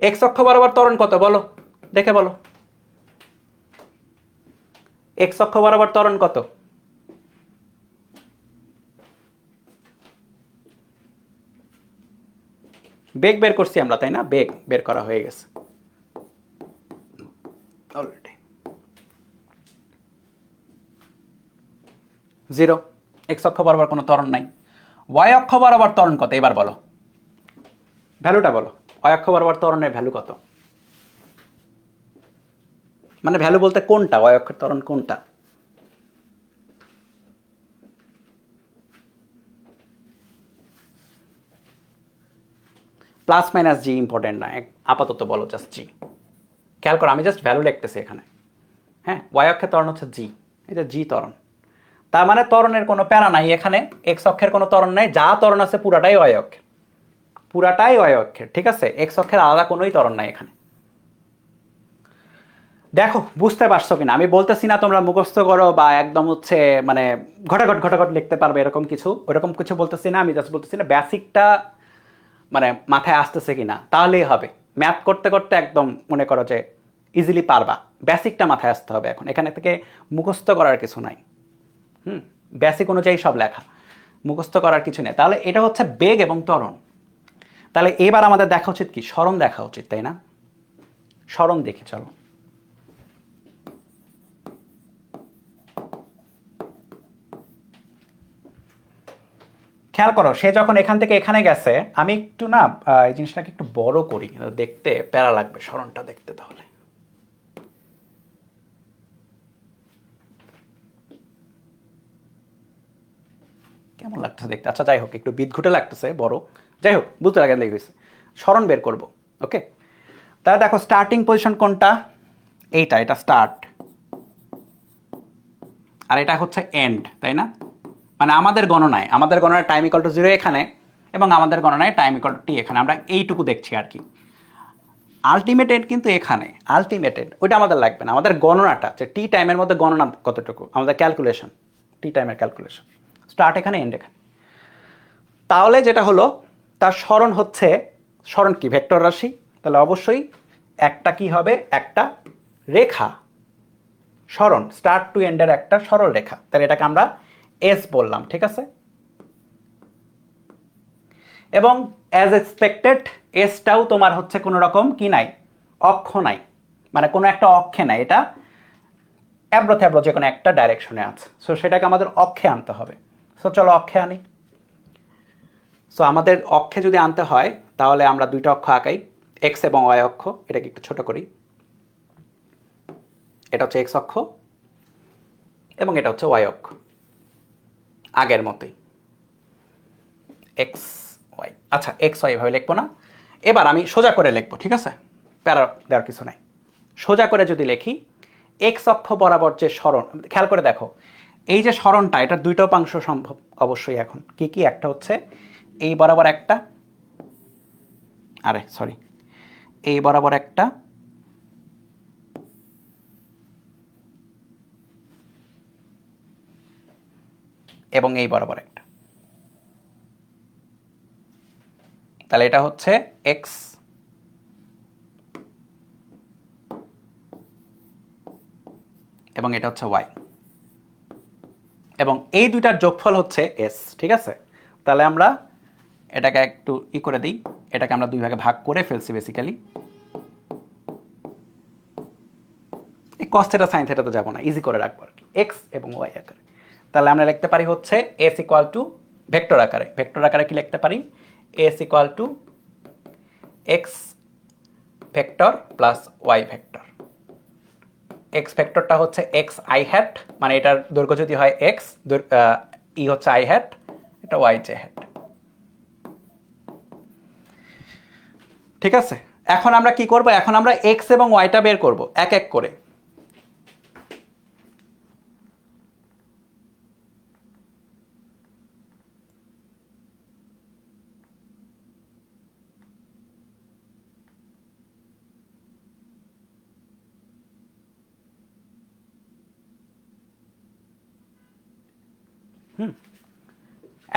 এক্স অক্ষ বরাবর ত্বরণ কত বলো, দেখে বলো, এক্স অক্ষ বরাবর ত্বরণ কত? বেগ বের করছি আমরা, তাই না? বেগ বের করা হয়ে গেছে অলরেডি। 0, এক্স অক্ষ বরাবর কোনো ত্বরণ নাই। ওয়াই অক্ষ বরাবর ত্বরণ কত এবার বলো, ভ্যালুটা বলো। ওয়াই অক্ষ বরাবর ত্বরণের ভ্যালু কত? মানে ভ্যালু বলতে কোনটা, ওয়াই অক্ষের ত্বরণ কোনটা? প্লাস মাইনাস জি ইম্পর্টেন্ট না, আপাতত বলো জাস্ট জি। খেয়াল করো, আমি জাস্ট ভ্যালু লিখতেছি এখানে। হ্যাঁ, ওয়াই অক্ষের ত্বরণ হচ্ছে জি, এটা জি ত্বরণ। তার মানে ত্বরণের কোনো প্যারা নাই এখানে, এক্স অক্ষের কোনো ত্বরণ নাই, যা ত্বরণ আছে পুরাটাই ওয়াই অক্ষের, পুরাটাই ওয়াই অক্ষের, ঠিক আছে? এক্স অক্ষের আলাদা কোনোই ত্বরণ নাই এখানে। দেখো বুঝতে পারছো কিনা, আমি বলতেছি না তোমরা মুখস্থ করো বা একদম হচ্ছে মানে ঘটাঘট ঘটাঘট লিখতে পারবে এরকম কিছু, ওইরকম কিছু বলতেছি না, আমি জাস্ট বলতেছি না বেসিকটা মানে মাথায় আসতেছে কিনা, তাহলেই হবে। ম্যাথ করতে করতে একদম মনে করো যে ইজিলি পারবা, বেসিকটা মাথায় আসতে হবে এখন, এখানে থেকে মুখস্থ করার কিছু নাই। বেসিক অনুযায়ী সব লেখা, মুখস্থ করার কিছু নেই। তাহলে এটা হচ্ছে বেগ এবং ত্বরণ। তাহলে এবার আমাদের দেখা উচিত কি, সরণ দেখা উচিত, তাই না? সরণ দেখি চলো। খেয়াল করো, সে যখন এখান থেকে এখানে গেছে, আমি একটু না এই জিনিসটাকে একটু বড় করি, দেখতে প্যারা লাগবে সরণটা দেখতে। তাহলে কেমন লাগতেছে দেখতে? আচ্ছা যাই হোক, একটু বিদঘুটে লাগতেছে বড়, যাই হোক বুঝতে লাগে লেগেছে। সরণ বের করব, ওকে? তাহলে দেখো স্টার্টিং পজিশন কোনটা, এইটা, এটা স্টার্ট, আর এটা হচ্ছে এন্ড, তাই না? মানে আমাদের গণনায় টাইম ইকুয়াল টু 0 এখানে, এবং আমাদের গণনায় টাইম ইকুয়াল টু টি এখানে, আমরা এইটুকু দেখছি আর কি। আলটিমেট এন্ড কিন্তু এখানে, আলটিমেট এন্ড ওইটা আমাদের লাগবে না, আমাদের গণনাটা যে টি টাইমের মধ্যে গণনা কতটুকু, আমাদের ক্যালকুলেশন, টি টাইমের ক্যালকুলেশন, স্টার্ট এখানে এন্ড এখানে। তাহলে যেটা হলো, তার সরণ হচ্ছে, সরণ কি ভেক্টর রাশি, তাহলে অবশ্যই একটা কি হবে, একটা রেখা, সরণ স্টার্ট টু এন্ডের একটা সরল রেখা, তাহলে এটাকে আমরা এস বললাম, ঠিক আছে? এবং অ্যাজ এক্সপেক্টেড এসটাও তোমার হচ্ছে কোনো রকম কি নাই, অক্ষ নাই, মানে কোনো একটা অক্ষে নাই, এটা অ্যাব্রো থ্যাব্রো যে কোনো একটা ডাইরেকশনে আছে, সো সেটাকে আমাদের অক্ষে আনতে হবে। সো চলো অক্ষে আনি। সো আমাদের অক্ষে যদি আনতে হয় তাহলে আমরা দুইটা অক্ষ আঁকাই, এক্স এবং ওয়াই অক্ষ, এটাকে একটু ছোট করি, এটা হচ্ছে এক্স অক্ষ এবং এটা হচ্ছে ওয়াই অক্ষ, আগের মতোই এক্স ওয়াই। আচ্ছা এক্স ওয়াই ভাবে লিখবো না, এবার আমি সোজা করে লিখবো, ঠিক আছে? প্যারা দেওয়ার কিছু নাই। সোজা করে যদি লিখি, এক্স অক্ষ বরাবর যে সরণ, খেয়াল করে দেখো এই যে সরণটা, এটার দুইটা উপাংশ সম্ভব অবশ্যই। এখন কি কি, একটা হচ্ছে এই বরাবর একটা, আরে সরি, এই বরাবর একটা, এবং এই বরাবর একটা। তাহলে এটা হচ্ছে এক্স এবং এটা হচ্ছে ওয়াই, এবং এই দুইটার যোগফল হচ্ছে এস, ঠিক আছে? তাহলে আমরা এটাকে একটু করে দিই, এটাকে আমরা দুই ভাগে ভাগ করে ফেলছি বেসিক্যালি। এই কস থিটা সাইন থিটা তো যাবো না, ইজি করে রাখবো আর কি, এক্স এবং ওয়াই আকারে। তাহলে আমরা লিখতে পারি হচ্ছে এস ইকুয়াল টু ভেক্টর আকারে, ভেক্টর আকারে কি লিখতে পারি, s equal to x vector plus y vector. X ভেক্টরটা হচ্ছে এক্স আই হ্যাট, মানে এটার দৈর্ঘ্য যদি হয় এক্স, ই হচ্ছে আই হ্যাট, এটা ওয়াই জে হ্যাট, ঠিক আছে? এখন আমরা কি করব, এখন আমরা এক্স এবং ওয়াইটা বের করব এক এক করে।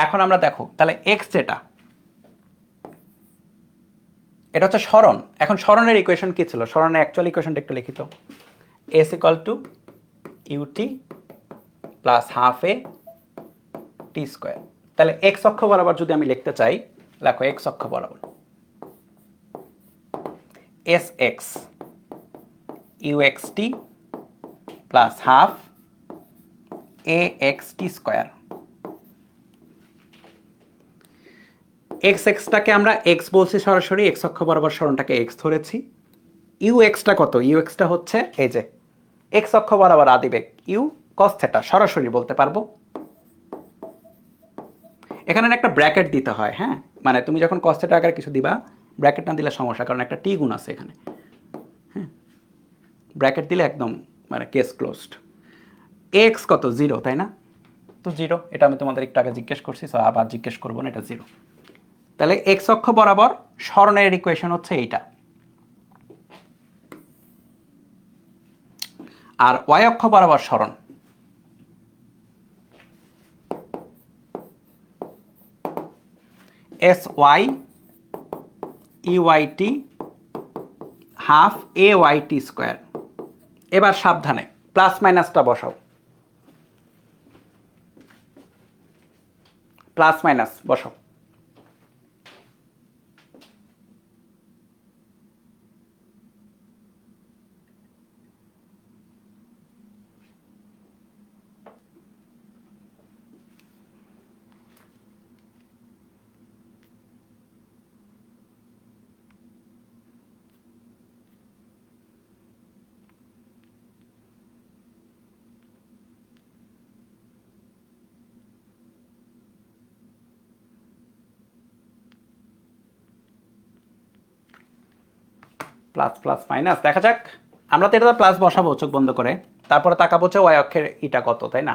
এখন আমরা দেখো তাহলে এক্স যেটা, এটা হচ্ছে সরণ। এখন সরণের ইকুয়েশন কি ছিল, সরণের অ্যাকচুয়াল ইকুয়েশনটা একটু লিখিত, S equal to UT plus half A T square. তাহলে এক্স অক্ষ বরাবর যদি আমি লিখতে চাই, দেখো এক্স অক্ষ বরাবর s x u x t plus half a x t square. X এক্সটাকে আমরা এক্স বলছি সরাসরি, এক্স অক্ষ বরাবর সরণটাকে এক্স ধরেছি। ইউ এক্সটা কত, ইউ এক্সটা হচ্ছে এই যে এক্স অক্ষ বরাবর আদিবেগ ইউ কস থিটা, সরাসরি বলতে পারবো। এখানে একটা ব্র্যাকেট দিতে হয়, হ্যাঁ, মানে তুমি যখন কস থিটা আকারে কিছু দিবা, ব্র্যাকেট না দিলে সমস্যা, কারণ একটা টি গুণ আছে এখানে, হ্যাঁ, ব্র্যাকেট দিলে একদম মানে কেস ক্লোজড। এক্স কত, 0, তাই না? তো 0, এটা আমি তোমাদের একটু আগে জিজ্ঞেস করছি, সো আবার জিজ্ঞেস করবো না, এটা 0। তাহলে এক্স অক্ষ বরাবর সরণের ইকুয়েশন হচ্ছে এইটা, আর ওয়াই অক্ষ বরাবর সরণ S Y ইউআইটি half A Y T square. এবার সাবধানে প্লাস মাইনাসটা বসাও, প্লাস মাইনাস বসাও। প্লাস প্লাস মাইনাস দেখা যাক। আমরা তো এটা প্লাস বসাবো চোখ বন্ধ করে, তারপরে তাকাবো হচ্ছে ওয়াই অক্ষের ইটা কত, তাই না?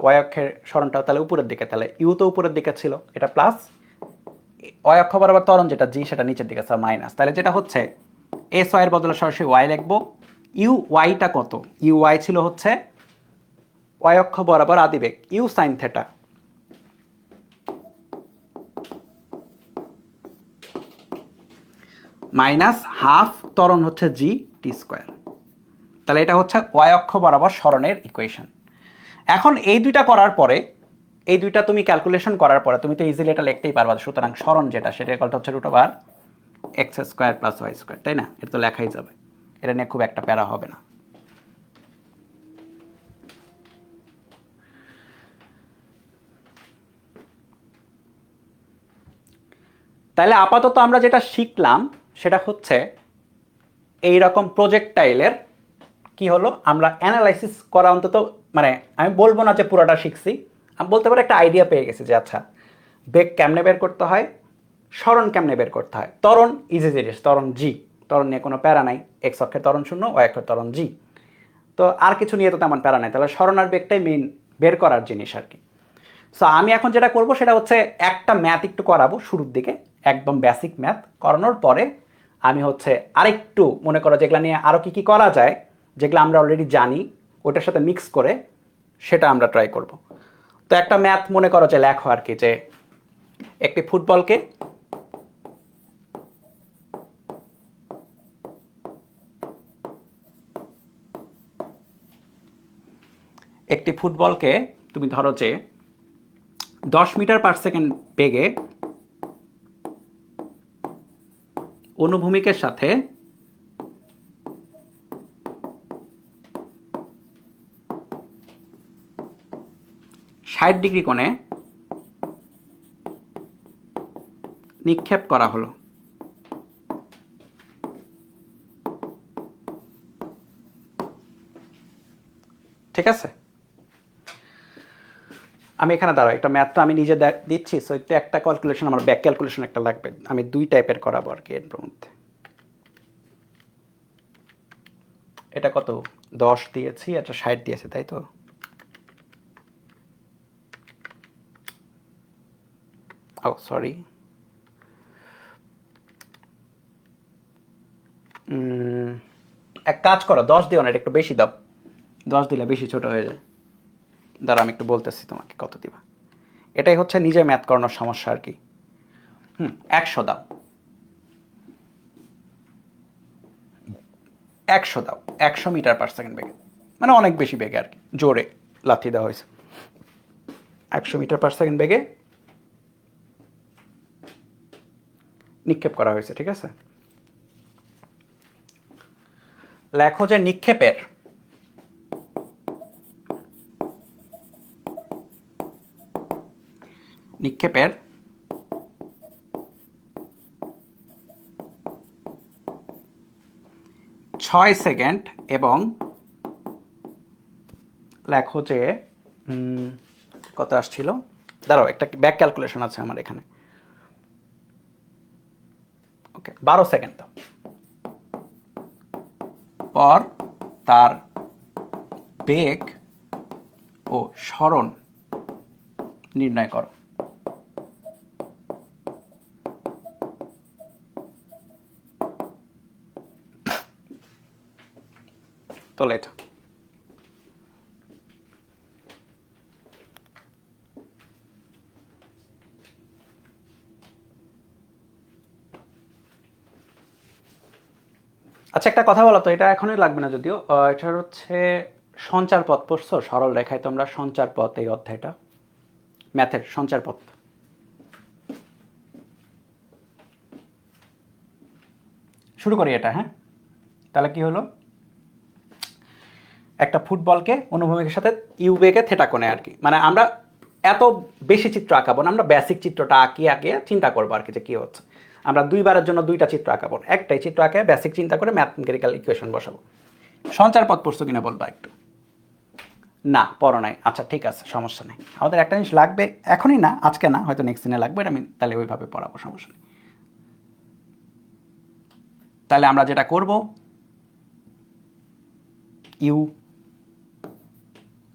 ওয়াই অক্ষের সরণটা তাহলে উপরের দিকে, তাহলে ইউ তো উপরের দিকে ছিল, এটা প্লাস, ওয়াই অক্ষ বরাবর ত্বরণ যেটা জি সেটা নিচের দিকে মাইনাস। তাহলে যেটা হচ্ছে এস ওয়াই এর বদলে সরাসরি ওয়াই লিখবো। ইউ ওয়াইটা কত? ইউ ওয়াই ছিল হচ্ছে ওয়াই অক্ষ বরাবর আদিবেগ u sine theta minus half ত্বরণ হচ্ছে জি টি স্কোয়ার। তাহলে এটা হচ্ছে ওয়াই অক্ষ বরাবর সরণের ইকুয়েশন। এখন এই দুইটা করার পরে, এই দুইটা তুমি ক্যালকুলেশন করার পরে তুমি তো ইজিলি এটা লিখতেই পারবা। সুতরাং সরণ যেটা সেটা ইকুয়ালটা হচ্ছে root over x square plus y square, তাই না? এটা তো লেখাই যাবে, এটা নিয়ে খুব একটা প্যারা হবে না। তাহলে আপাতত আমরা যেটা শিখলাম সেটা হচ্ছে এই রকম প্রজেক্টাইলের কি হলো, আমরা অ্যানালাইসিস করা অন্তত, মানে আমি বলবো না যে পুরোটা শিখছি, আমি বলতে পারি একটা আইডিয়া পেয়ে গেছি যে আচ্ছা বেগ কেমনে বের করতে হয়, সরণ কেমনে বের করতে হয়। ত্বরণ ইজি জিনিস, ত্বরণ জি, ত্বরণ নিয়ে কোনো প্যারা নাই, এক্স অক্ষের ত্বরণ 0, ওয়াই অক্ষের ত্বরণ জি, তো আর কিছু নিয়ে তো তেমন প্যারা নাই। তাহলে সরণ আর বেগটাই মেইন বের করার জিনিস আর কি। সো আমি এখন যেটা করব সেটা হচ্ছে একটা ম্যাথ একটু করাবো শুরুর দিকে, একদম বেসিক ম্যাথ করানোর পরে আমি হচ্ছে আরেকটু মনে করো যেগুলো নিয়ে আরও কী কী করা যায়, যেগুলো আমরা অলরেডি জানি ওটার সাথে মিক্স করে সেটা আমরা ট্রাই করব। তো একটা ম্যাথ মনে করো যে লেখো আর কি, যে একটি ফুটবলকে তুমি ধরো যে 10 মিটার পার সেকেন্ড বেগে অনুভূমিকের সাথে 60 ডিগ্রি কোণে নিক্ষেপ করা হলো। ঠিক আছে, আমি এখানে দাঁড়াও, একটা ম্যাথটা আমি নিজে দিচ্ছি, সো একটু একটা ক্যালকুলেশন, আমার ব্যাক ক্যালকুলেশন একটা লাগবে, আমি 2 টাইপের করাবো আর কি এর মধ্যে। এটা কত 10 দিয়েছি, এটা 60 দিয়েছে, তাই তো? ও সরি, এক কাজ করো 10 দিও না, এটা একটু বেশি দাও, 10 দিলে বেশি ছোট হয়ে যায়। দাঁড়া আমি একটু বলতেছি তোমাকে কত দিবা। এটাই হচ্ছে নিজে ম্যাথ করানোর সমস্যা আর কি। 100 দাও, 100 দাও, 100 মিটার পার সেকেন্ড বেগে, মানে অনেক বেশি বেগে আর কি, জোরে লাথি দেওয়া হয়েছে। 100 মিটার পার সেকেন্ড বেগে নিক্ষেপ করা হয়েছে, ঠিক আছে? লেখো যে নিক্ষেপের নিক্ষেপের 6 সেকেন্ড এবং লেখো যে কত আসছিল, দাঁড়াও একটা ব্যাক ক্যালকুলেশন আছে আমার এখানে। ওকে 12 সেকেন্ড পর তার বেগ ও সরণ নির্ণয় করো। তোলে এটা। আচ্ছা একটা কথা বলো তো, এটা এখনই লাগবে না যদিও, এটা হচ্ছে সঞ্চার পথ পড়ছো? সরল রেখায় তোমরা সঞ্চার পথ, এই অধ্যায়টা ম্যাথের সঞ্চার পথ। শুরু করি এটা, হ্যাঁ? তাহলে কি হলো, একটা ফুটবলকে অনুভূমিকের সাথে ইউ বেগে থেটা কোণে আর কি, মানে আমরা এত বেশি চিত্র আঁকাবো না, আমরা বেসিক চিত্রটা আঁকিয়ে চিন্তা করবো আর কি যে কি হচ্ছে। আমরা দুইবারের জন্য দুইটা চিত্র আঁকাবো, একটাই চিত্র আঁকে বেসিক চিন্তা করে ম্যাথমেটিক্যাল ইকুয়েশন বসাবো। সঞ্চার পথ পড়ছো কিনা বলবা একটু? না পড়ো নাই, আচ্ছা ঠিক আছে, সমস্যা নেই। আমাদের একটা জিনিস লাগবে, এখনই না, আজকে না, হয়তো নেক্সট দিনে লাগবে, এটা আমি তাহলে ওইভাবে পড়াবো, সমস্যা নেই। তাহলে আমরা যেটা করব, ইউ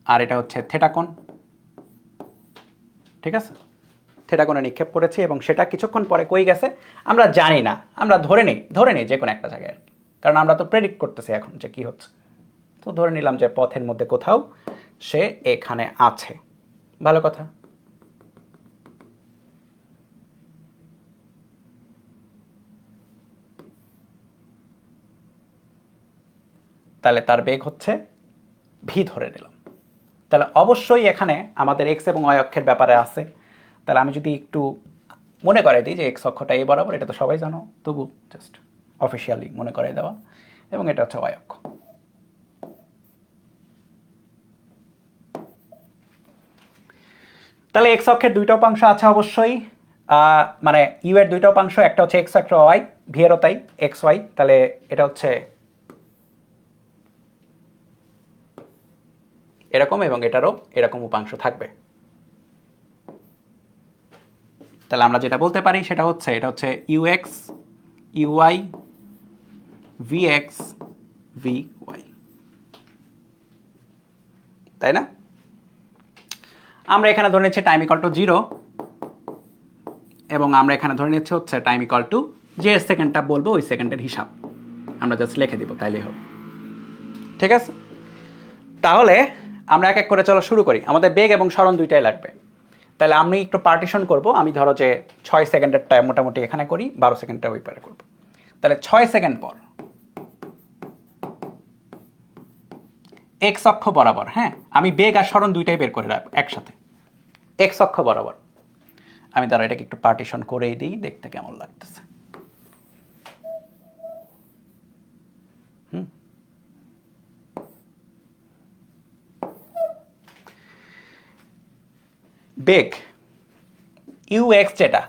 আর এটা হচ্ছে থেটা কোণ, ঠিক আছে? থেটা কোণে নিক্ষেপ করেছি এবং সেটা কিছুক্ষণ পরে কই গেছে আমরা জানি না, আমরা ধরে নিই যে কোনো একটা জায়গায়, কারণ আমরা তো প্রেডিক্ট করতেছি এখন যে কি হচ্ছে। তো ধরে নিলাম যে পথের মধ্যে কোথাও সে এখানে আছে, ভালো কথা। তাহলে তার বেগ হচ্ছে ভি ধরে নিলাম। তাহলে অবশ্যই এখানে আমাদের এক্স এবং ওয়াই অক্ষের ব্যাপারে আছে। তাহলে আমি যদি একটু মনে করাই দিই যে এক্স অক্ষটা এই বরাবর, এটা তো সবাই জানো, তবু জাস্ট অফিসিয়ালি মনে করাই দেওয়া, এবং এটা হচ্ছে ওয়াই অক্ষ। তাহলে এক্স অক্ষের দুইটা উপাংশ আছে অবশ্যই, মানে ইউ এর দুইটা উপাংশ, একটা হচ্ছে এক্স একটা ওয়াই, ভি এরও তাই এক্স ওয়াই। তাহলে এটা হচ্ছে এরকম এবং এটারও এরকম উপাংশ থাকবে। তাহলে আমরা যেটা বলতে পারি সেটা হচ্ছে, এটা হচ্ছে u x u i v x v y, তাই না? আমরা এখানে ধরে নিচ্ছি টাইম ইকুয়াল টু 0 এবং আমরা এখানে ধরে নিচ্ছি হচ্ছে টাইম ইকুয়াল টু যে সেকেন্ডটা বলবো ওই সেকেন্ডের হিসাব আমরা জাস্ট লিখে দিব, তাইলেই হবে, ঠিক আছে? তাহলে আমরা এক এক করে চলো শুরু করি। আমাদের বেগ এবং সরণ দুইটাই লাগবে। তাহলে আমি একটু পার্টিশন করব, আমি ধরো যে 6 সেকেন্ডেরটা মোটামুটি এখানে করি, 12 সেকেন্ডটা ওই পারে করব। তাহলে 6 সেকেন্ড পর এক্স অক্ষ বরাবর, হ্যাঁ আমি বেগ আর সরণ দুইটাই বের করে রাখবো একসাথে, এক্স অক্ষ বরাবর। আমি তারা এটাকে একটু পার্টিশন করেই দিই, দেখতে কেমন লাগতেছে। বেগ ইউ এক্স যেটা,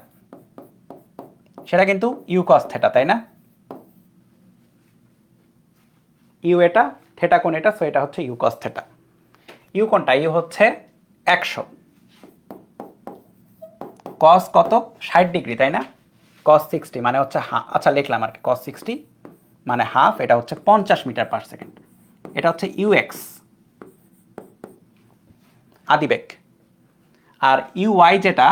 সেটা কিন্তু ইউ কস থেটা, তাই না? ইউ এটা, থেটা কোণ এটা, সো এটা হচ্ছে ইউ কস থেটা। ইউ কোণটা, ইউ হচ্ছে 100, কস কত 60 ডিগ্রি, তাই না? কস 60 মানে হচ্ছে আচ্ছা লিখলাম আর কি, কস 60 মানে হাফ, এটা হচ্ছে 50 মিটার পার সেকেন্ড। এটা হচ্ছে ইউ এক্স আদিবেগ, আর ইউ ওয়াই যেটা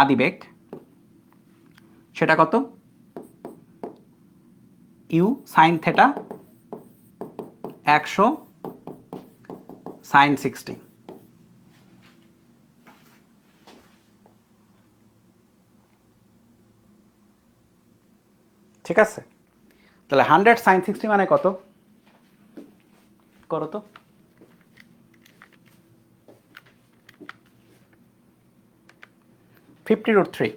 আদিবেগ সেটা কত, ইউ সাইন থেটা 100 সাইন 60। ঠিক আছে? তাহলে 100 সাইন 60 মানে কত করো তো? 50√3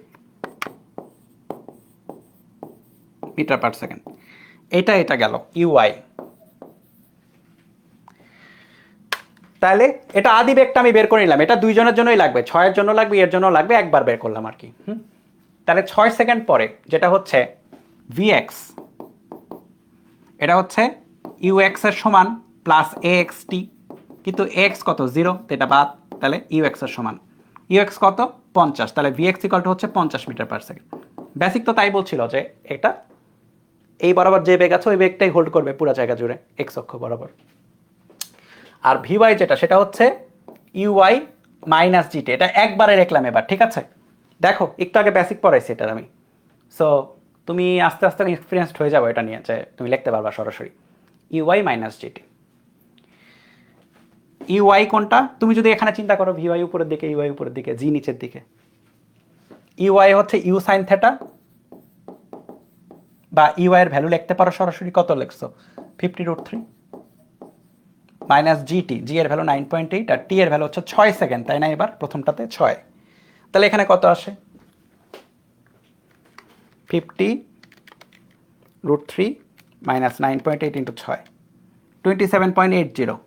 মিটার পার সেকেন্ড। এটা গেল ইউআই। তাহলে এটা আদি বেগটা আমি বের করে নিলাম, এটা দুইজনের জন্যই লাগবে, 6 এর জন্য লাগবে, এর জন্য লাগবে, একবার বের করলাম আর কি। তাহলে 6 সেকেন্ড পরে যেটা হচ্ছে ভিএক্স, এটা হচ্ছে ইউএক্স এর সমান প্লাস এ এক্স টি, কিন্তু এক্স কত 0, এটা বাদ, তাহলে ইউএক্স এর সমান ইউএক্স কত 50, তাহলে ভিএক্স ইকুয়াল টু হচ্ছে 50 মিটার পার সেকেন্ড। বেসিক তো তাই বলছিল যে এটা এই বরাবর যে বেগ আছে ওই বেগটাই হোল্ড করবে পুরো জায়গা জুড়ে এক্স অক্ষ বরাবর। আর ভিওয়াই যেটা, সেটা হচ্ছে ইউআই মাইনাস জিটি, এটা একবারে লিখলাম এবার, ঠিক আছে? দেখো একটু আগে বেসিক পড়াইছি এটার আমি। সো তুমি আস্তে আস্তে এক্সপিরিয়েন্সড হয়ে যাবো এটা নিয়ে, যে তুমি লিখতে পারবা সরাসরি ইউআই মাইনাস জিটি। ইউআই কোনটা? তুমি যদি এখানে চিন্তা করো, ভিওয়াই উপরের দিকে, ইউআই উপরের দিকে, জি নিচের দিকে। ইউআই হচ্ছে ইউ সাইন থেটা, বা ইউআই এর ভ্যালু লিখতে পারো সরাসরি, কত লিখছো 50√3 মাইনাস জিটি, জি এর ভ্যালু 9.8 আর টি এর ভ্যালু হচ্ছে 6 সেকেন্ড, তাই না? এবার প্রথমটাতে 6, তাহলে এখানে কত আসে 50√3 মাইনাস 9.8 ইন্টু 6, 27.80।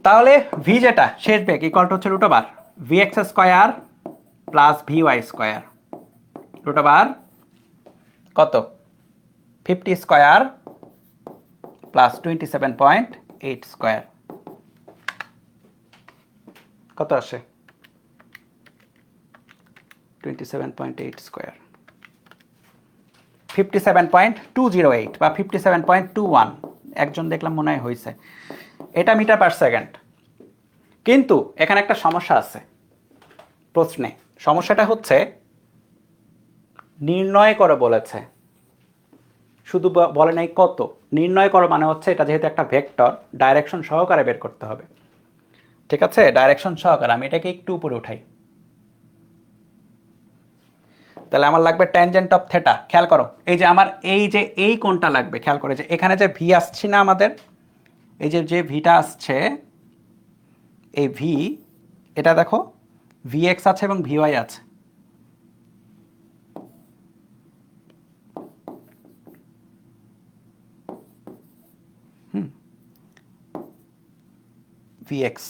তাহলে ভি যেটা শেষ বেগ ইকুয়ালটা হচ্ছে root over v x square plus v y square, root over কত 50 স্কোয়ার প্লাস 27.8 স্কোয়ার, কত আসে 27.8 স্কোয়ার, 57.208 বা 57.21, একজন দেখলাম মনে হয় হয়েছে। এটা মিটার পার সেকেন্ড। কিন্তু এখানে একটা সমস্যা আছে প্রশ্নে, সমস্যাটা হচ্ছে নির্ণয় করো বলেছে, শুধু বলে নাই কত। নির্ণয় করো মানে হচ্ছে এটা যেহেতু একটা ভেক্টর, ডাইরেকশন সহকারে বের করতে হবে, ঠিক আছে? ডাইরেকশন সহকারে আমি এটাকে একটু উপরে উঠাই, তাহলে আমার লাগবে ট্যানজেন্ট অফ থেটা। খেয়াল করো, এই যে আমার এই কোণটা লাগবে, খেয়াল করে যে এখানে যে ভি আসছে না আমাদের, এই যে ভিটা আসছে, এই ভি, এটা দেখো ভি এক্স আছে এবং ভি ওয়াই আছে। ভি এক্স,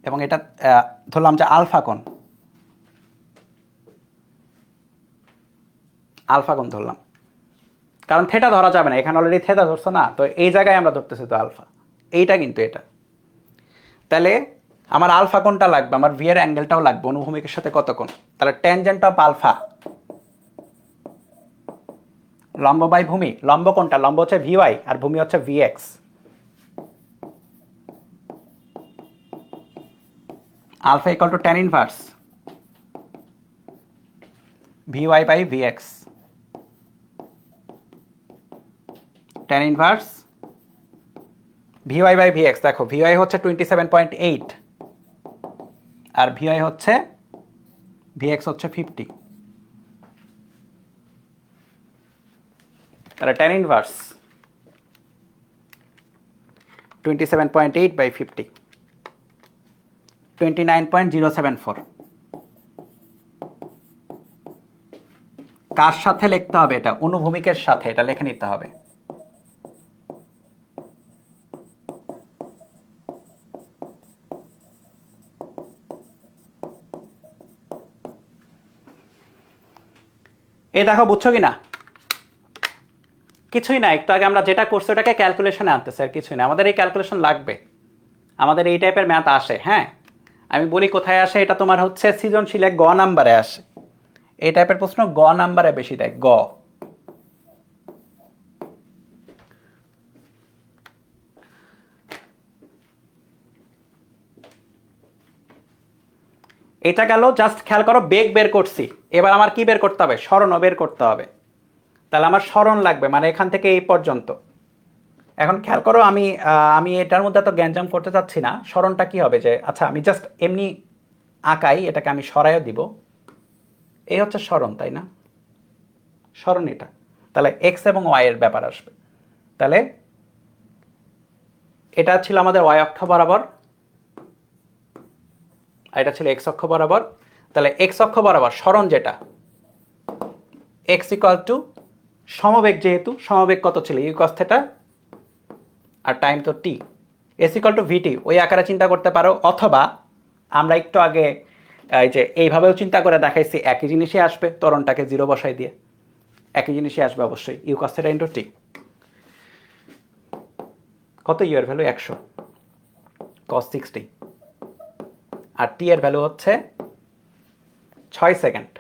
এবং এটা ধরলাম যে আলফা কোণ, আলফা কোণ ধরলাম, কারণ থেটা ধরা যাবে না, এখানে অলরেডি থেটা ধরছো না, তো এই জায়গায় আমরা ধরতেছি তো আলফা, এইটা কিন্তু এটা। তাহলে আমার আলফা কোণটা লাগবে, আমার ভি এর অ্যাঙ্গেলটাও লাগবে অনুভূমিকের সাথে কত কোণ, তাহলে ট্যানজেন্ট অফ আলফা, লম্ব বাই ভূমি, লম্ব কোণটা, লম্ব হচ্ছে ভি ওয়াই আর ভূমি হচ্ছে v x, alpha equal to tan inverse v y by v x, tan inverse v y by v x. দেখো ভিওয়াই হচ্ছে 27.8 আর ভিওয়াই হচ্ছে ভিএক্স হচ্ছে 50, তাহলে ট্যান ইনভার্স 27.8 বাই 50, 29.074। কার সাথে লিখতে হবে এটা? অনুভূমিকের সাথে, এটা লিখে নিতে হবে। এই দেখো বুঝছো কিনা? কিছুই না, একটু আগে আমরা যেটা করছি ওটাকে ক্যালকুলেশনে আনতেছে, আর কিছুই না। আমাদের এই ক্যালকুলেশন লাগবে, আমাদের এই টাইপের ম্যাথ আসে। হ্যাঁ, আমি বলি কোথায় আসে, এটা তোমার হচ্ছে সৃজনশীলে গ নাম্বারে আসে, এই টাইপের প্রশ্ন গ নাম্বারে বেশি দেয়, গ। এটা গেল, জাস্ট খেয়াল করো বেগ বের করছি, এবার আমার কি বের করতে হবে? সরণও বের করতে হবে। তাহলে আমার সরণ লাগবে, মানে এখান থেকে এই পর্যন্ত। এখন খেয়াল করো, আমি এটার মধ্যে তো গ্যাঞ্জাম করতে চাচ্ছি না। সরণটা কি হবে, যে আচ্ছা আমি জাস্ট এমনি আঁকাই, এটাকে আমি সরাইও দিব, এই হচ্ছে সরণ, তাই না? সরণ এটা, তাহলে এক্স এবং ওয়াই এর ব্যাপার আসবে। তাহলে এটা ছিল আমাদের ওয়াই অক্ষ বরাবর, আর এটা ছিল এক্স অক্ষ বরাবর। তাহলে এক্স অক্ষ বরাবর সরণ যেটা, এক্স ইকুয়াল টু সমবেগ, যেহেতু সমবেগ কত ছিল ইউ কস থেটা, আর টাইম তো t, s equal to v t, ওই আকারে চিন্তা করতে পারো। অথবা আমরা একটু আগে এই যে এইভাবেও চিন্তা করে দেখাইছি, একই জিনিসই আসবে, ত্বরণটাকে জিরো বসাই দিয়ে একই জিনিসই আসবে অবশ্যই, you cos theta into T. কত ইউ এর ভ্যালু 100 cos 60 আর টি এর ভ্যালু হচ্ছে 6 সেকেন্ড।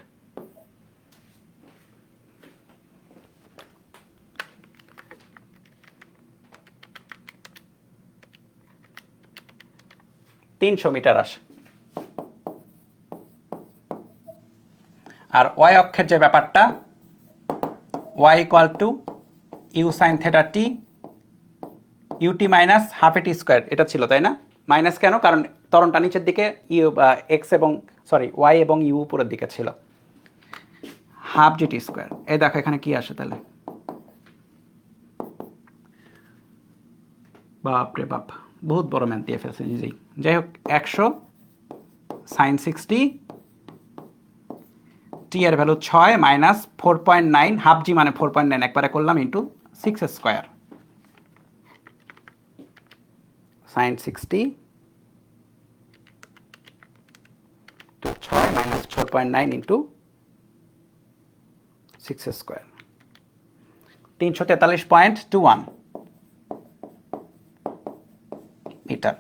মিটার আসে। আর ওয়াই অক্ষের যে ব্যাপারটা y equal to u sine theta t u t minus half A T square, এটা ছিল তাই না? মাইনাস কেন? কারণ ত্বরণটা নিচের দিকে, ইউ এক্স এবং সরি ওয়াই এবং ইউ উপরের দিকে ছিল। হাফ জি টি স্কোয়ার। এই দেখো এখানে কি আসে তাহলে, বাপরে বাপ, বহুত বড় ম্যাথ দিয়ে ফেলছে নিজেই। যাই হোক, 100 সাইন 60 টি এর ভ্যালু 6 মাইনাস 4.9, হাফ জি মানে 4.9 একবারে করলাম, ইন্টু 6 স্কোয়ার সাইন 60 তো 6 মাইনাস 4.9 ইন্টু 6 স্কোয়ার 343.21 মিটার।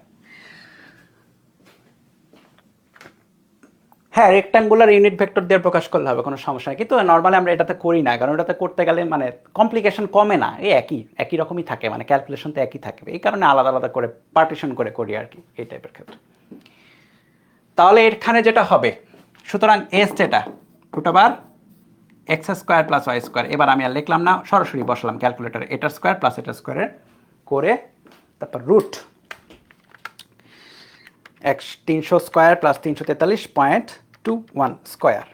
হ্যাঁ, রেক্ট্যাঙ্গুলার ইউনিট ভেক্টর দিয়ে প্রকাশ করলে হবে, কোনো সমস্যা নেই, কিন্তু নর্মালি আমরা এটাতে করি না, কারণ এটাতে করতে গেলে মানে কমপ্লিকেশন কমে না, এই একই রকমই থাকে, মানে ক্যালকুলেশন তো একই থাকবে, এই কারণে আলাদা আলাদা করে পার্টিশন করে করি আর কি এই টাইপের ক্ষেত্রে। তাহলে এখানে যেটা হবে, সুতরাং এস যেটা √, x square plus y square, এবার আমি আর লিখলাম না, সরাসরি বসলাম ক্যালকুলেটারে, এটার স্কোয়ার প্লাস এটার স্কোয়ারের করে, তারপর root 300 square plus 343.21 square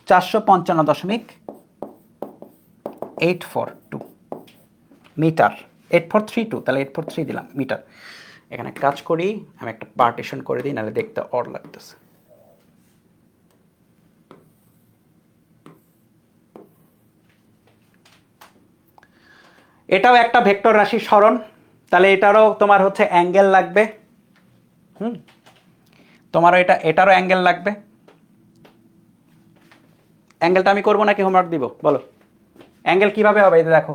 455.842 metre. 8432, তাহলে 843 দিলাম মিটার। এখানে কাজ করি, আমি একটা পার্টিশন করে দিই, নাহলে দেখতে অড লাগতেছে। এটাও একটা ভেক্টর রাশি সরণ, তাহলে এটারও তোমার হচ্ছে অ্যাঙ্গেল লাগবে। তোমারও এটারও অ্যাঙ্গেল লাগবে। অ্যাঙ্গেলটা আমি করবো নাকি হোমওয়ার্ক দিব বলো? অ্যাঙ্গেল কিভাবে হবে, এই দেখো,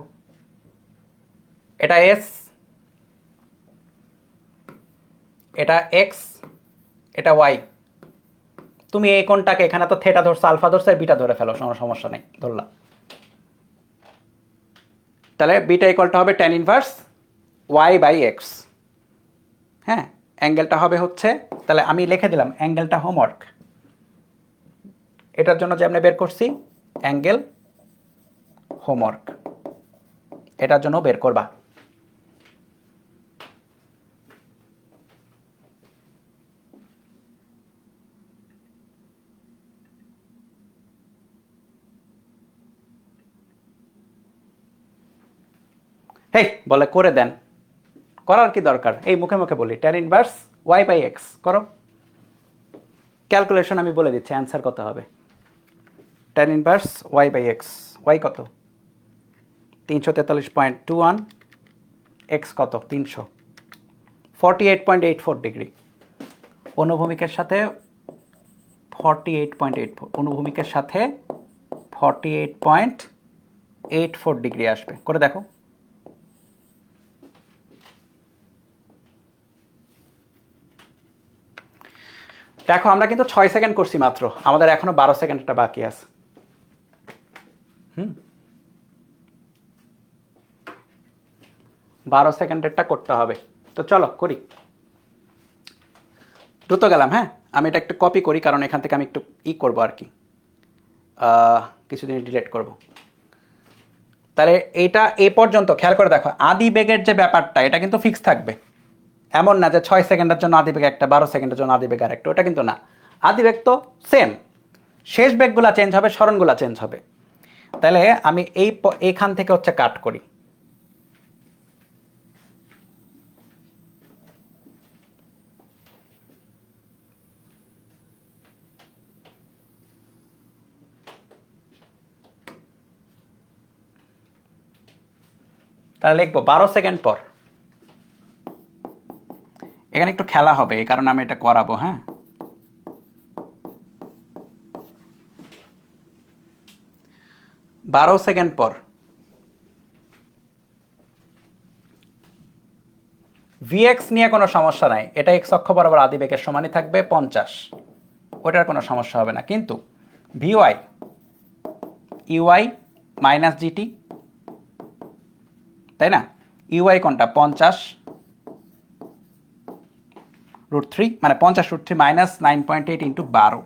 এটা এস, এটা এক্স, এটা ওয়াই। তুমি এই কোণটাকে, এখানে তো থেটা ধরছো, আলফা ধরছো, বিটা ধরে ফেলো, কোনো সমস্যা নেই, ধরলাম। তাহলে বিটা ইকুয়ালটা হবে tan inverse y by x. হ্যাঁ, অ্যাঙ্গেলটা হবে হচ্ছে, তাহলে আমি লিখে দিলাম অ্যাঙ্গেলটা হোমওয়ার্ক, এটার জন্য যে আমরা বের করছি অ্যাঙ্গেল হোমওয়ার্ক, এটার জন্য বের করবা। হেই বলে করে দেন, করার কি দরকার, এই মুখে মুখে বলি tan inverse y by x করো। ক্যালকুলেশন আমি বলে দিচ্ছি, অ্যান্সার কত হবে। tan inverse y by x, y কত 343.21, এক্স কত 300, 48.84 ডিগ্রি। অনুভূমিকের সাথে 48.84, অনুভূমিকের সাথে 48.84 ডিগ্রি আসবে, করে দেখো। দেখো আমরা কিন্তু 6 সেকেন্ড করছি মাত্র, আমাদের এখনো 12 সেকেন্ডটা বাকি আছে। 12 সেকেন্ডেরটা করতে হবে, তো চলো করি। দ্রুত গেলাম, হ্যাঁ আমি এটা একটু কপি করি, কারণ এখান থেকে আমি একটু করবো আর কি, কিছু জিনিস ডিলিট করব। তাহলে এইটা এই পর্যন্ত খেয়াল করে দেখো, আদি বেগের যে ব্যাপারটা এটা কিন্তু ফিক্স থাকবে, এমন না যে 6 সেকেন্ডের জন্য আদি বেগ একটা, 12 সেকেন্ডের জন্য আদি বেগ আরেকটা, ওটা কিন্তু না। আদি বেগ তো সেম, শেষ বেগগুলা চেঞ্জ হবে, সরণগুলা চেঞ্জ হবে। তাহলে আমি এইখান থেকে হচ্ছে কাট করি, তাহলে লিখবো 12 সেকেন্ড পর। এখানে একটু খেলা হবে, এই কারণে আমি এটা করাবো। হ্যাঁ, 12 সেকেন্ড পর ভিএক্স নিয়ে কোনো সমস্যা নাই, এটা এক্স অক্ষ বরাবর আদি বেগের সমানই থাকবে 50, ওটার কোনো সমস্যা হবে না। কিন্তু ভিওয়াই ইউআই মাইনাস জিটি, তাই না? ইউআই কোনটা 50√3, মানে 50√3 মাইনাস 9.8 ইন্টু 12,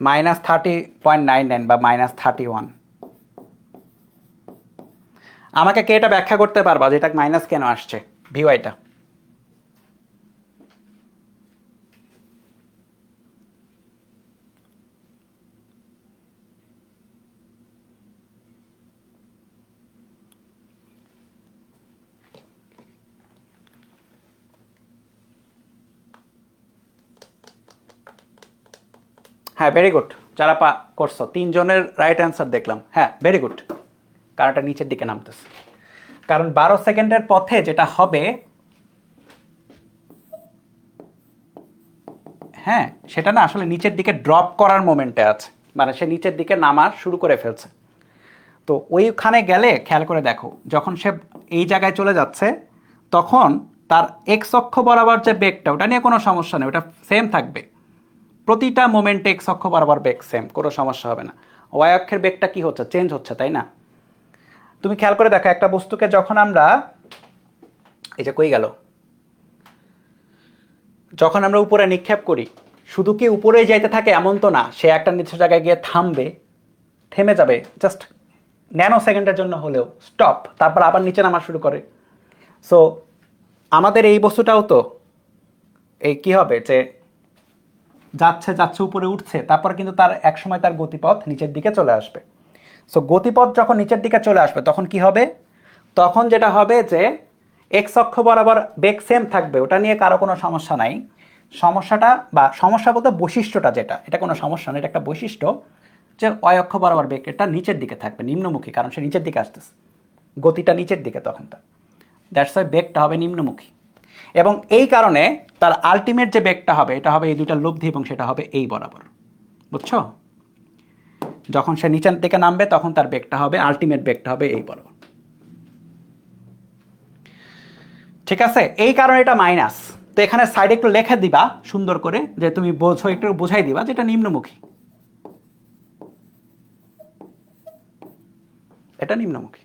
মাইনাস 30.99 বা মাইনাস 31। আমাকে কে এটা ব্যাখ্যা করতে পারবা যে এটা মাইনাস কেন আসছে ভিওয়াইটা? হ্যাঁ, ভেরি গুড, যারা করছো 3 জনের রাইট অ্যান্সার দেখলাম। হ্যাঁ, ভেরি গুড, কারণটা নিচের দিকে নামতেছে, কারণ 12 সেকেন্ডের পথে যেটা হবে, হ্যাঁ সেটা না আসলে নিচের দিকে ড্রপ করার মোমেন্টে আছে, মানে সে নিচের দিকে নামা শুরু করে ফেলছে। তো ওইখানে গেলে খেয়াল করে দেখো, যখন সে এই জায়গায় চলে যাচ্ছে তখন তার এক্স অক্ষ বরাবর যে বেগটা, ওটা নিয়ে কোনো সমস্যা নেই, ওটা সেম থাকবে। প্রতিটা মোমেন্টে এক্স অক্ষ বরাবর বেগ সেম, কোনো সমস্যা হবে না। ওয়াই অক্ষের বেগটা কি হচ্ছে, চেঞ্জ হচ্ছে, তাই না? তুমি খেয়াল করে দেখো, একটা বস্তুকে যখন আমরা, এই যে কই গেল, যখন আমরা উপরে নিক্ষেপ করি, শুধু কি উপরেই যাইতে থাকে এমন তো না, সে একটা নির্দিষ্ট জায়গায় গিয়ে থামবে, থেমে যাবে জাস্ট ন্যানো সেকেন্ডের জন্য হলেও, স্টপ, তারপর আবার নিচে নামা শুরু করে। সো আমাদের এই বস্তুটাও তো এই কি হবে, যে যাচ্ছে যাচ্ছে উপরে উঠছে, তারপর কিন্তু তার এক সময় তার গতিপথ নিচের দিকে চলে আসবে। সো গতিপথ যখন নিচের দিকে চলে আসবে তখন কি হবে, তখন যেটা হবে যে এক্স অক্ষ বরাবর বেগ সেম থাকবে, ওটা নিয়ে কারো কোনো সমস্যা নাই। সমস্যাটা বা সমস্যা বলতে বৈশিষ্ট্যটা যেটা, এটা কোনো সমস্যা না, এটা একটা বৈশিষ্ট্য যে ওয়াই অক্ষ বরাবর বেগ এটা নিচের দিকে থাকবে, নিম্নমুখী, কারণ সে নিচের দিকে আসতেছে, গতিটা নিচের দিকে, তখন তার দ্যাটস ওয়াই বেগটা হবে নিম্নমুখী। এবং এই কারণে তার আলটিমেট যে বেগটা হবে, এটা হবে এই দুইটার লব্ধি, এবং সেটা হবে এই বরাবর, বুঝছো? যখন সে নিচের দিকে নামবে তখন তার বেগটা হবে, আলটিমেট বেগটা হবে এই বরাবর। ঠিক আছে, এই কারণে এটা মাইনাস। তো এখানে সাইডে একটু লেখা দিবা সুন্দর করে, যে তুমি বোঝো, একটু বোঝাই দিবা যেটা নিম্নমুখী, এটা নিম্নমুখী।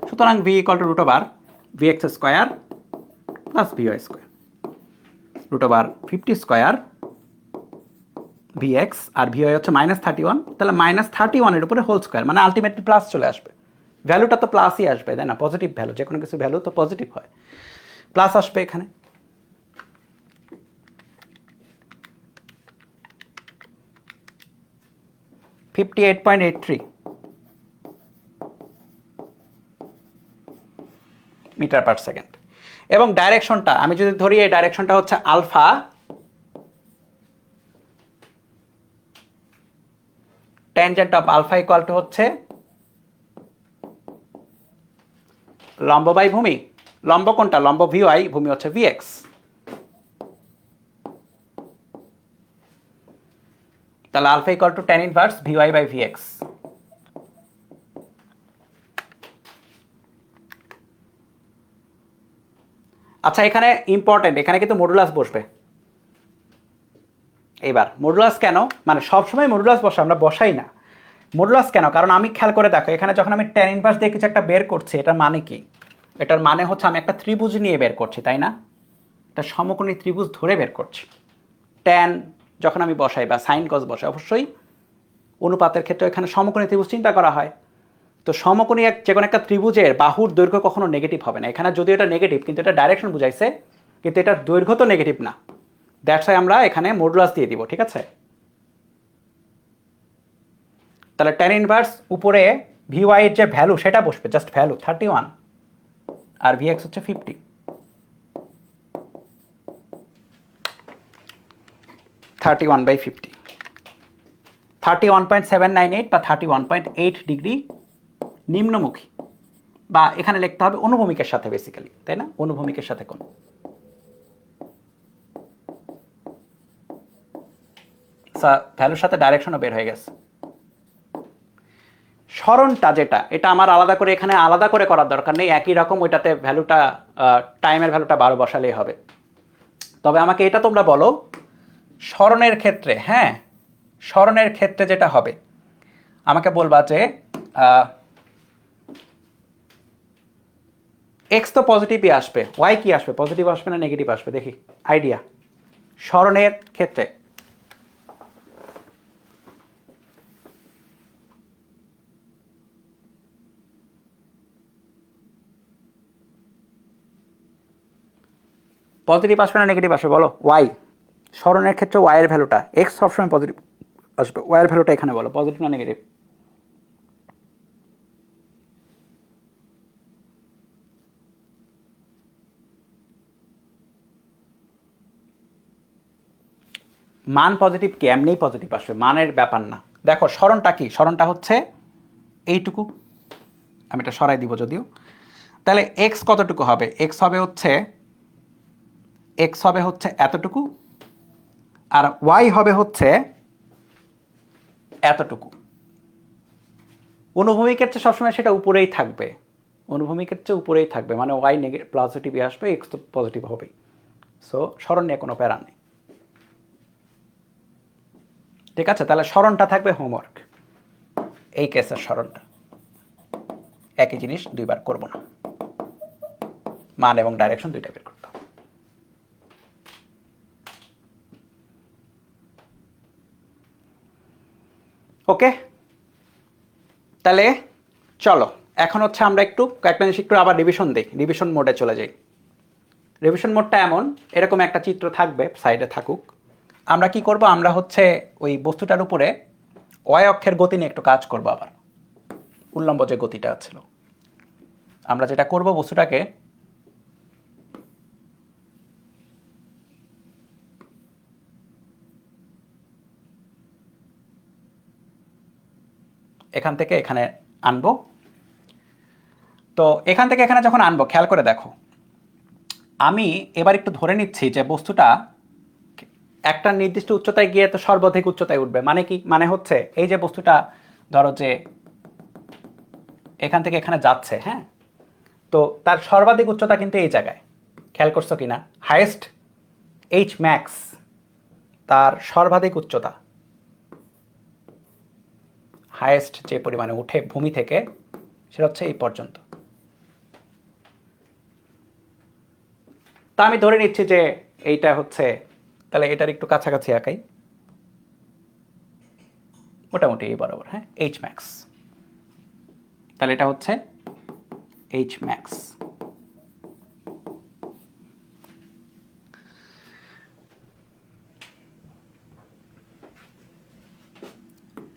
সুতরাং v equal to √vx square plus v y square, √50 vx, আর ভিওয়াই হচ্ছে -31, তাহলে -31 এর উপরে হোল স্কোয়ার, মানে আলটিমেটলি প্লাস চলে আসবে। ভ্যালুটা তো প্লাসই আসবে, তাই না? পজিটিভ ভ্যালু, যে কোনো কিছু ভ্যালু তো পজিটিভ হয়, প্লাস আসবে এখানে। $58.83 মিটার পার সেকেন্ড। এবং ডাইরেকশনটা আমি যদি ধরি, এই ডাইরেকশনটা হচ্ছে alpha, tangent of alpha equal to হচ্ছে লম্ব বাই ভূমি। লম্ব কোনটা? লম্ব ভিওয়াই, ভূমি হচ্ছে ভিএক্স। তাহলে alpha equal to tan inverse v y by v x. আচ্ছা, এখানে ইম্পর্টেন্ট, এখানে কিন্তু মডুলাস বসবে। এইবার মডুলাস কেন, মানে সবসময় মডুলাস বসে, আমরা বসাই না। মডুলাস কেন? কারণ আমি খেয়াল করে দেখো, এখানে যখন আমি tan ইনভার্স দিয়ে কিছু একটা বের করছি, এটার মানে কি? এটার মানে হচ্ছে আমি একটা ত্রিভুজ নিয়ে বের করছি, তাই না? একটা সমকোণী ত্রিভুজ ধরে বের করছি। ট্যান যখন আমি বসাই বা সাইন কস বসাই, অবশ্যই অনুপাতের ক্ষেত্রে এখানে সমকোণী ত্রিভুজ চিন্তা করা হয়। তো সমকোণী যে কোনো একটা ত্রিভুজের বাহুর দৈর্ঘ্য কখনো নেগেটিভ হবে না। এখানে যদিও এটা নেগেটিভ, কিন্তু এটা ডাইরেকশন বুঝাইছে, কিন্তু এটার দৈর্ঘ্য তো নেগেটিভ না। দ্যাটস ওয়াই আমরা এখানে মডুলাস দিয়ে দিব, ঠিক আছে? তাহলে tan ইনভার্স উপরে ভিওয়াই এর যে ভ্যালু সেটা বসবে, জাস্ট ভ্যালু 31, আর ভিএক্স হচ্ছে 50। 31/50, 31.798 বা 31.8 ডিগ্রি নিম্নমুখী, বা এখানে লিখতে হবে অনুভূমিকের সাথে বেসিক্যালি, তাই না? অনুভূমিকের সাথে কোণ। ভ্যালুর সাথে ডাইরেকশনও বের হয়ে গেছে। সরণটা যেটা, এটা আমার আলাদা করে এখানে আলাদা করে করার দরকার নেই, একই রকম ওইটাতে ভ্যালুটা টাইমের ভ্যালুটা 12 বসালেই হবে। তবে আমাকে এটা তোমরা বলো সরণের ক্ষেত্রে, হ্যাঁ সরণের ক্ষেত্রে যেটা হবে আমাকে বলবা যে এক্স তো পজিটিভই আসবে, ওয়াই কি আসবে? পজিটিভ আসবে না নেগেটিভ আসবে? দেখি আইডিয়া। সরণের ক্ষেত্রে পজিটিভ আসবে না নেগেটিভ আসবে বলো? ওয়াই। সরণের ক্ষেত্রে ওয়াই এর ভ্যালুটা, এক্স সবসময় পজিটিভ আসবে, ওয়াই এর ভ্যালুটা এখানে বলো পজিটিভ না নেগেটিভ? মান পজিটিভ কি এমনিই পজিটিভ আসবে, মানের ব্যাপার না। দেখো সরণটা কি, সরণটা হচ্ছে এইটুকু, আমি এটা সরাই দিব যদিও। তাহলে এক্স কতটুকু হবে? এক্স হবে হচ্ছে এতটুকু, আর ওয়াই হবে হচ্ছে এতটুকু। অনুভূমিকের চেয়ে সবসময় সেটা উপরেই থাকবে, অনুভূমিকের চেয়ে উপরেই থাকবে, মানে ওয়াই নেগেটিভ পজিটিভ আসবে, এক্স তো পজিটিভ হবেই। সো সরণ নিয়ে কোনো প্যারা নেই, ঠিক আছে? তাহলে সরণটা থাকবে হোমওয়ার্ক, এই কেসের সরণটা। একই জিনিস দুইবার করব না, মান এবং ডাইরেকশন দুইটা বের করতে হবে। ওকে, তাহলে চলো এখন হচ্ছে আমরা একটু কয়েকটা জিনিস একটু আবার রিভিশন দিই, রিভিশন মোডে চলে যাই। রিভিশন মোডটা এমন, এরকম একটা চিত্র থাকবে, সাইডে থাকুক। আমরা কি করব, আমরা হচ্ছে ওই বস্তুটার উপরে ওয়াই অক্ষের গতি নিয়ে একটু কাজ করব। আবার উল্লম্ব যে গতিটা ছিল, আমরা যেটা করব বস্তুটাকে এখান থেকে এখানে আনবো। তো এখান থেকে এখানে যখন আনবো, খেয়াল করে দেখো, আমি এবার একটু ধরে নিচ্ছি যে বস্তুটা একটা নির্দিষ্ট উচ্চতায় গিয়ে তো সর্বাধিক উচ্চতায় উঠবে। মানে কি? মানে হচ্ছে এই যে বস্তুটা ধরো যে এখান থেকে এখানে যাচ্ছে, হ্যাঁ, তো তার সর্বাধিক উচ্চতা কিন্তু এই জায়গায়, খেয়াল করছো কিনা? হাইয়েস্ট এইচ ম্যাক্স, তার সর্বাধিক উচ্চতা, হাইয়েস্ট যে পরিমাণে উঠে ভূমি থেকে, সেটা হচ্ছে এই পর্যন্ত। তা আমি ধরে নিচ্ছি যে এইটা হচ্ছে, তাহলে এটার একটু কাছাকাছি আঁকাই, মোটামুটি এই বরাবর, হ্যাঁ, এইচ ম্যাক্স। তাহলে এটা হচ্ছে এইচ ম্যাক্স।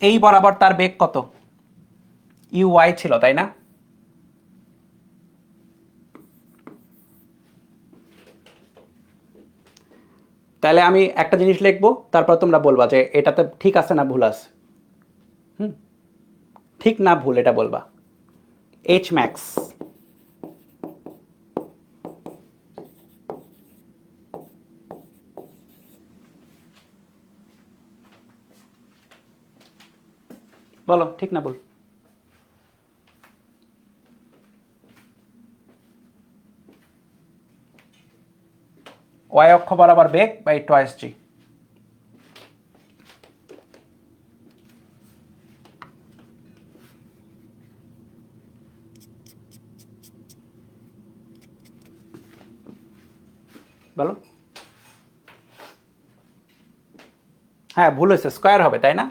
এই বরাবর তার বেগ কত? ইউ ওয়াই ছিল, তাই না? তাহলে আমি একটা জিনিস লিখবো, তারপর তোমরা বলবা যে এটাতে ঠিক আছে না ভুল আছে। ঠিক না ভুল এটা বলবা। এইচ ম্যাক্স বলো, ঠিক না ভুল? ওয়াই অক্ষ বরাবর বেগ বাই টয়েস জি। বলো। হ্যাঁ ভুল হয়েছে, স্কোয়ার হবে, তাই না?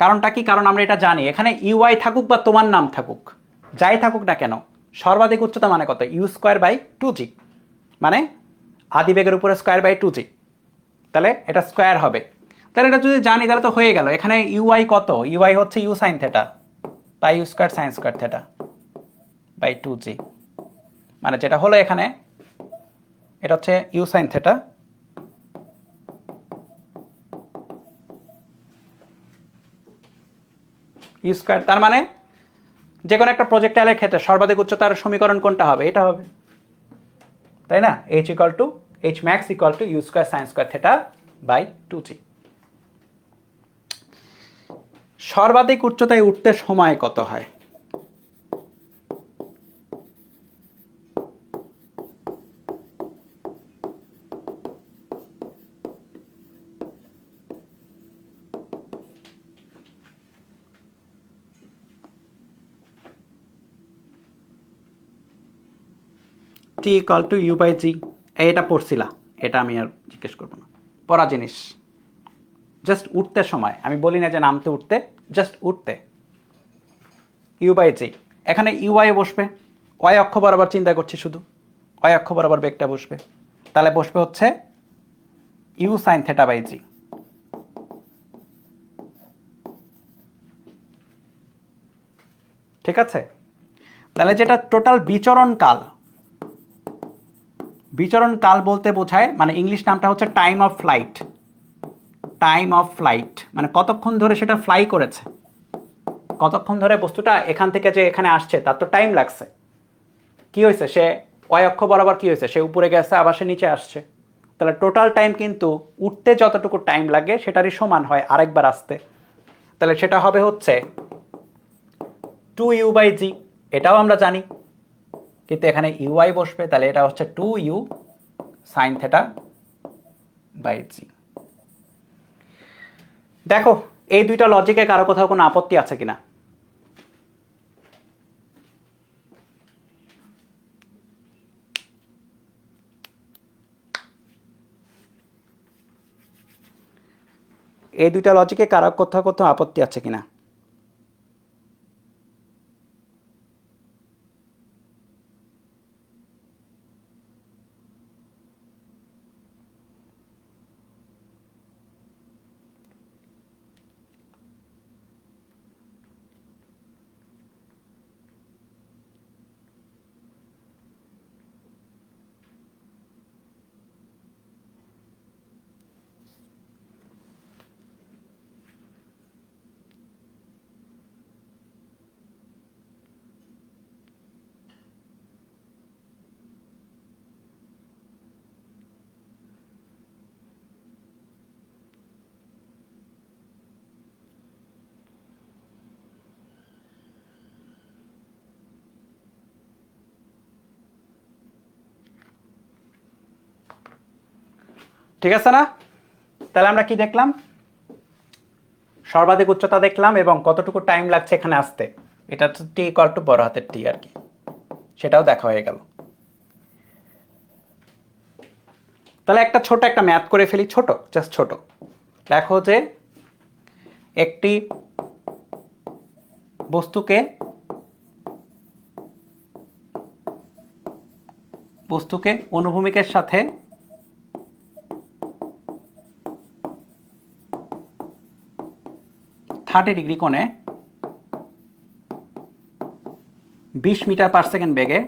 কারণটা কি? কারণ আমরা এটা জানি, এখানে ইউআই থাকুক বা তোমার নাম থাকুক, যাই থাকুক না কেন, সর্বাধিক উচ্চতা মানে কত? ইউ স্কোয়ার বাই 2g, মানে আদি বেগের উপরে স্কোয়ার বাই 2g। তাহলে এটা স্কোয়ার হবে। তাহলে এটা যদি জানি তাহলে তো হয়ে গেল। এখানে ইউআই কত? ইউআই হচ্ছে you sine theta by u square sine square theta by 2g, মানে যেটা হলো এখানে এটা হচ্ছে you sine theta u square, তার মানে যে কোনো একটা প্রজেক্টাইলের ক্ষেত্রে সর্বাধিক উচ্চতার সমীকরণ কোনটা হবে? এটা হবে, তাই না? h max equal to u square sine square theta by 2g। সর্বাধিক উচ্চতায় উঠতে সময় কত হয়? t equal to u by g. এটা পড়ছিলা, এটা আমি আর জিজ্ঞেস করবো না, পড়া জিনিস। জাস্ট উঠতে সময়, আমি বলি না যে নামতে উঠতে, জাস্ট উঠতে। ইউ বাই জি, এখানে ইউআই বসবে, ওয়াই অক্ষ বরাবর চিন্তা করছি শুধু, ওয়াই অক্ষ বরাবর বেগটা বসবে, তাহলে বসবে হচ্ছে ইউ সাইন থেটা বাই জি। ঠিক আছে? তাহলে যেটা টোটাল বিচরণ কাল, বিচরণ কাল বলতে বোঝায়, মানে ইংলিশ নামটা হচ্ছে time of flight. Time of flight মানে কতক্ষণ ধরে সেটা ফ্লাই করেছে, কতক্ষণ ধরে বস্তুটা এখান থেকে যে এখানে আসছে তার তো টাইম লাগছে। কি হয়েছে, সে ওয়াই অক্ষ বরাবর কি হয়েছে, সে উপরে গেছে আবার সে নিচে আসছে, তাহলে টোটাল টাইম কিন্তু উঠতে যতটুকু টাইম লাগে সেটারই সমান হয় আরেকবার আসতে। তাহলে সেটা হবে হচ্ছে 2u বাই জি, এটাও আমরা জানি, কিন্তু এখানে ইউআই বসবে, তাহলে এটা হচ্ছে 2u সাইন থেটা বাই জি। দেখো এই দুইটা লজিকে কারো কোথাও কোনো আপত্তি আছে কিনা? এই দুইটা লজিকে কারো কোথাও কোথাও আপত্তি আছে কিনা? ঠিক আছে না? তাহলে আমরা কি দেখলাম? সর্বাধিক উচ্চতা দেখলাম এবং কতটুকু টাইম লাগছে এখানে আসতে, এটা তো টি ইকুয়াল টু বড় হাতের টি আর কি, সেটাও দেখা হয়ে গেল। তাহলে একটা ছোট একটা ম্যাথ করে ফেলি, ছোট, জাস্ট ছোট। দেখো যে একটি বস্তুকে অনুভূমিকের সাথে থার্টি ডিগ্রি কোণে 20 মিটার পার সেকেন্ড বেগে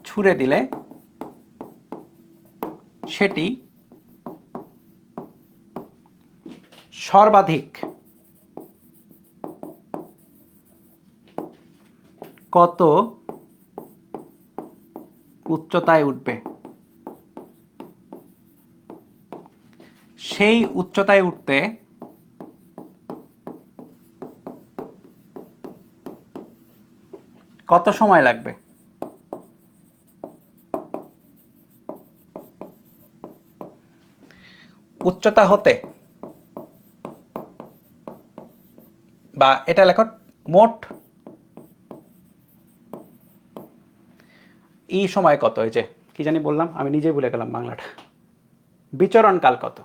ছুড়ে দিলে সেটি সর্বাধিক কত উচ্চতায় উঠবে? সেই উচ্চতায় উঠতে কত সময় লাগবে? উচ্চতা হতে, বা এটা লেখো মোট এই সময় কত, এই যে কি জানি বললাম আমি নিজেই ভুলে গেলাম বাংলাটা, বিচরণ কাল কত?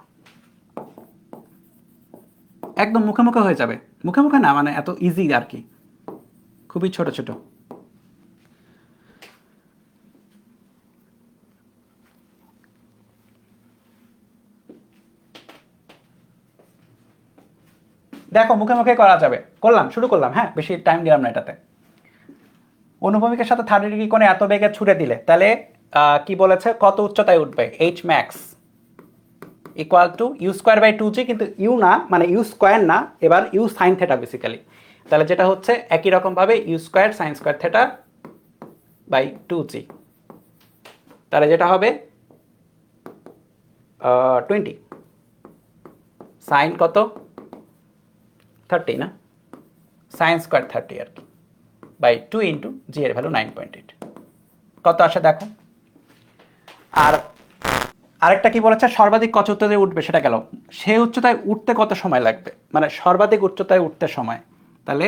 একদম মুখে মুখে হয়ে যাবে, মুখে মুখে না মানে এত ইজি আর কি, খুবই ছোট ছোট। দেখো মুখে মুখে করা যাবে, করলাম, শুরু করলাম, হ্যাঁ বেশি টাইম দিলাম না এটাতে। অনুভূমিকের সাথে 30 ডিগ্রি কোণে এত বেগে ছুড়ে দিলে তাহলে কি বলেছে, কত উচ্চতায় উঠবে? H max equal to u square by 2g, কিন্তু ইউ না, মানে ইউ স্কোয়ার না, এবার ইউ সাইন থেটা বেসিক্যালি। তাহলে যেটা হচ্ছে একই রকমভাবে u square sine square theta by 2g, তাহলে যেটা হবে 20 সাইন কত 30 না, সাইন স্কোয়ার 30 আর কি বাই 2 ইন্টু জি এর ভ্যালু 9.8 কত আসে দেখো। আর আরেকটা কি বলেছে, সর্বাধিক কত উচ্চতায় উঠবে সেটা গেল, সেই উচ্চতায় উঠতে কত সময় লাগবে, মানে সর্বাধিক উচ্চতায় উঠতে সময়, তাহলে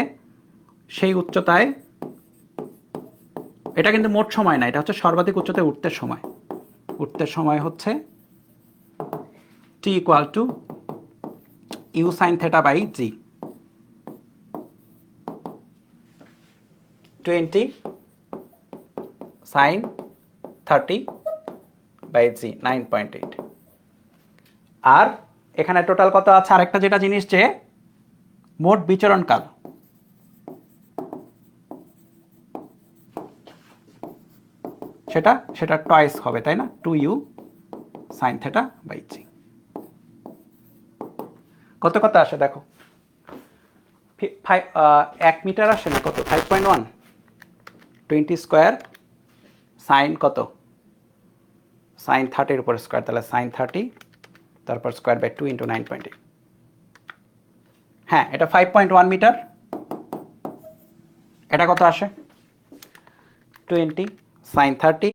সেই উচ্চতায়, এটা কিন্তু মোট সময় না, এটা হচ্ছে সর্বাধিক উচ্চতায় উঠতে সময় হচ্ছে t equal to u sine theta by g, 20 sine 30 by g 9.8। আর এখানে টোটাল কত আছে, আরেকটা যেটা জিনিস যে মোট বিচরণ কাল, সেটা টয়েস হবে তাই না, 2u সাইন থেটা বাই জি। কত আসে দেখো, 1 মিটার আসে না, কত 5.1, 20 স্কোয়ার সাইন কত, সাইন 30 উপর স্কোয়ার, তাহলে সাইন 30 তারপর স্কোয়ার বাই 2 ইন্টু 9.8, হ্যাঁ এটা 5.1 মিটার। এটা কত আসে 20 সাইন 30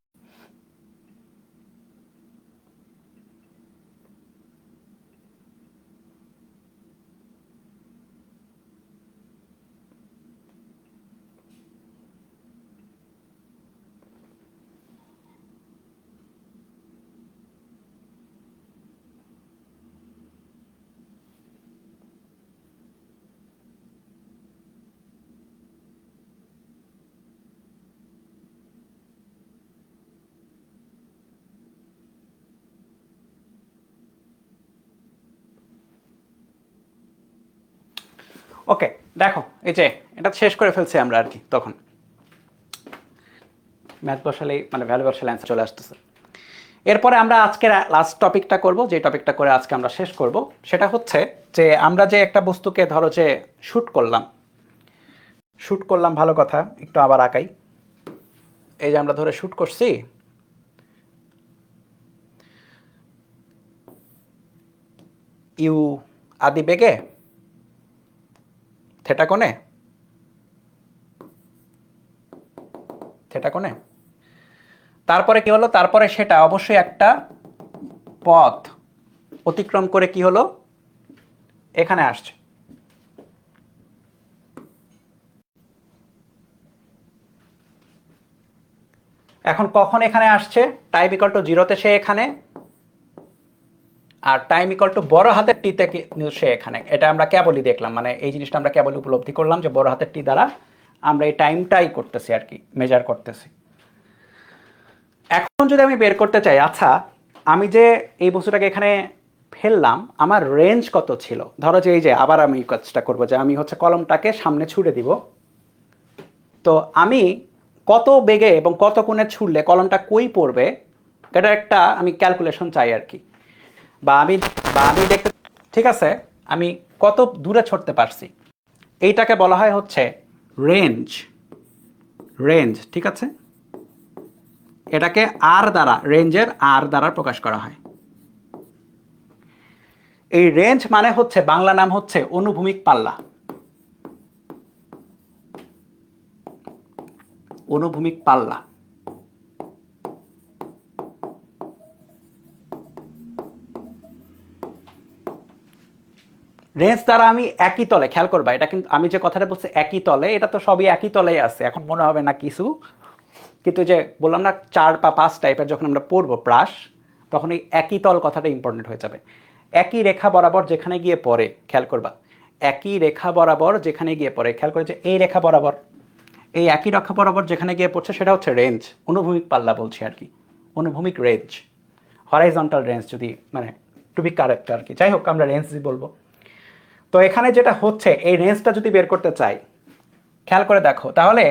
ওকে দেখো, এই যে এটা শেষ করে ফেলছি আমরা আর কি, তখন ম্যাথ বসালেই মানে ভ্যালু বসালে অ্যান্সার চলে আসতেছে। এরপরে আমরা আজকের লাস্ট টপিকটা করব, যে টপিকটা করে আজকে আমরা শেষ করব, সেটা হচ্ছে যে আমরা যে একটা বস্তুকে ধরো যে শ্যুট করলাম, ভালো কথা, একটু আবার আঁকাই। এই যে আমরা ধরে শ্যুট করছি, ইউ আদি বেগে থেটা কোণে তারপরে কি হলো, তারপরে সেটা অবশ্যই একটা পথ অতিক্রম করে কি হলো, এখানে আসছে। এখন কখন এখানে আসছে, টাইম ইকুয়াল টু 0-তে সে এখানে, আর টাইম ইকুয়াল টু বড় হাতের টিতে সে এখানে। এটা আমরা কেবলই দেখলাম, মানে এই জিনিসটা আমরা কেবলই উপলব্ধি করলাম যে বড় হাতের টি দ্বারা আমরা এই টাইমটাই করতেছি আর কি, মেজার করতেছি। এখন যদি আমি বের করতে চাই, আচ্ছা আমি যে এই বস্তুটাকে এখানে ফেললাম, আমার রেঞ্জ কত ছিল, ধরো যে এই যে আবার আমি কাজটা করবো যে আমি হচ্ছে কলমটাকে সামনে ছুড়ে দিব, তো আমি কত বেগে এবং কত কোণে ছুড়লে কলমটা কই পড়বে, এটা একটা আমি ক্যালকুলেশন চাই আর কি, বা আমি দেখতে, ঠিক আছে, আমি কত দূরে ছড়তে পারছি, এইটাকে বলা হয় হচ্ছে রেঞ্জ, ঠিক আছে, এটাকে আর দ্বারা, রেঞ্জের আর দ্বারা প্রকাশ করা হয়। এই রেঞ্জ মানে হচ্ছে বাংলা নাম হচ্ছে অনুভূমিক পাল্লা, রেঞ্জ দ্বারা আমি একই তলে, খেয়াল করবা এটা কিন্তু আমি যে কথাটা বলছি একই তলে, এটা তো সবই একই তলেই আছে, এখন মনে হবে না কিছু, কিন্তু যে বললাম না 4 বা 5 টাইপের যখন আমরা পড়বো প্রাস, তখন এই একই তল কথাটা ইম্পর্টেন্ট হয়ে যাবে। একই রেখা বরাবর যেখানে গিয়ে পড়ে, খেয়াল করবা, একই রেখা বরাবর যেখানে গিয়ে পড়ে, খেয়াল করে যে এই রেখা বরাবর, এই একই রেখা বরাবর যেখানে গিয়ে পড়ছে সেটা হচ্ছে রেঞ্জ, অনুভূমিক পাল্লা বলছি আর কি, অনুভূমিক রেঞ্জ, হরাইজন্টাল রেঞ্জ যদি মানে টু বি কারেক্ট আর কি, যাই হোক আমরা রেঞ্জই বলবো। তো এখানে যেটা হচ্ছে, এই রেঞ্জটা যদি বের করতে চাই, খেয়াল করে দেখো, তাহলে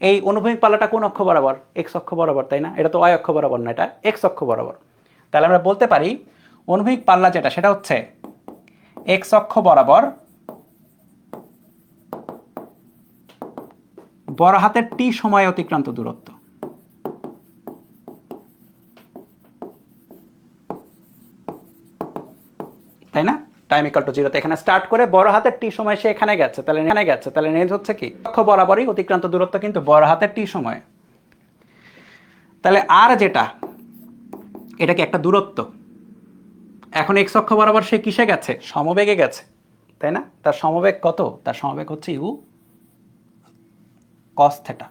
এই অনুভূমিক পাল্লাটা কোন অক্ষ বরাবর, এক্স অক্ষ বরাবর, তাই না, এটা তো ওয়াই অক্ষ বরাবর না, এটা এক্স অক্ষ বরাবর। তাহলে আমরা বলতে পারি অনুভূমিক পাল্লা যেটা সেটা হচ্ছে এক্স অক্ষ বরাবর বড় হাতের টি সময়ে অতিক্রান্ত দূরত্ব। তাই না? টাইম ইকুয়াল টু 0 এখানে স্টার্ট করে বড় হাতের টি সময় সে এখানে গেছে, তাহলে রেঞ্জ হচ্ছে কি অক্ষ বরাবরই অতিক্রান্ত দূরত্ব কিন্তু বড় হাতের টি সময়। তাহলে আর যেটা এটা কি একটা দূরত্ব, এখন এক্স অক্ষ বরাবর সে কিসে গেছে? সমবেগে গেছে, তাই না? তার সমবেগ কত? তার সমবেগ হচ্ছে ইউ কস থেটা,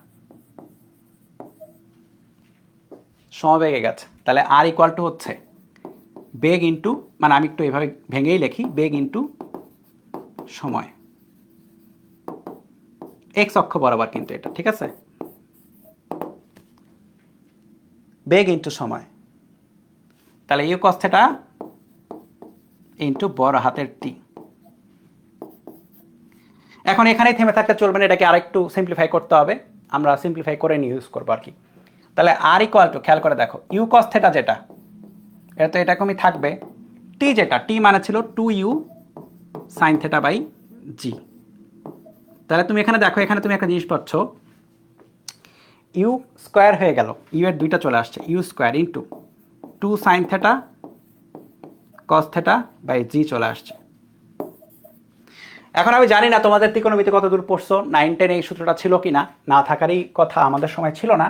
সমবেগে গেছে। তাহলে আর ইকুয়াল টু হচ্ছে বেগ ইন্টু, মানে আমি একটু এভাবে ভেঙেই লিখি, বেগ ইন্টু সময়, এক্স অক্ষ বরাবর কিন্তু এটা, ঠিক আছে? বেগ ইন্টু সময়, তাহলে ইউ কস থেটা ইন্টু বড় হাতের টি। এখন এখানেই থেমে থাকতে চলবে না, এটাকে আরেকটু সিম্পলিফাই করতে হবে, আমরা সিম্পলিফাই করে নিয়ে ইউজ করবো আর কি। তাহলে আর ইকুয়াল টু, খেয়াল করে দেখো, ইউ কস থেটা যেটা এটা তো এরকমই থাকবে, টি যেটা টি মানে ছিল 2u সাইন থেটা বাই জি। তাহলে তুমি এখানে দেখো, এখানে তুমি একটা জিনিস পাচ্ছ, ইউ স্কোয়ার হয়ে গেল, ইউ এর দুইটা চলে আসছে, u square into 2 sine theta cos theta by g চলে আসছে। এখন আমি জানি না তোমাদের ত্রিকোণমিতি কত দূর পড়ছো, 9-10 এই সূত্রটা ছিল কি না, না থাকারই কথা, আমাদের সময় ছিল না,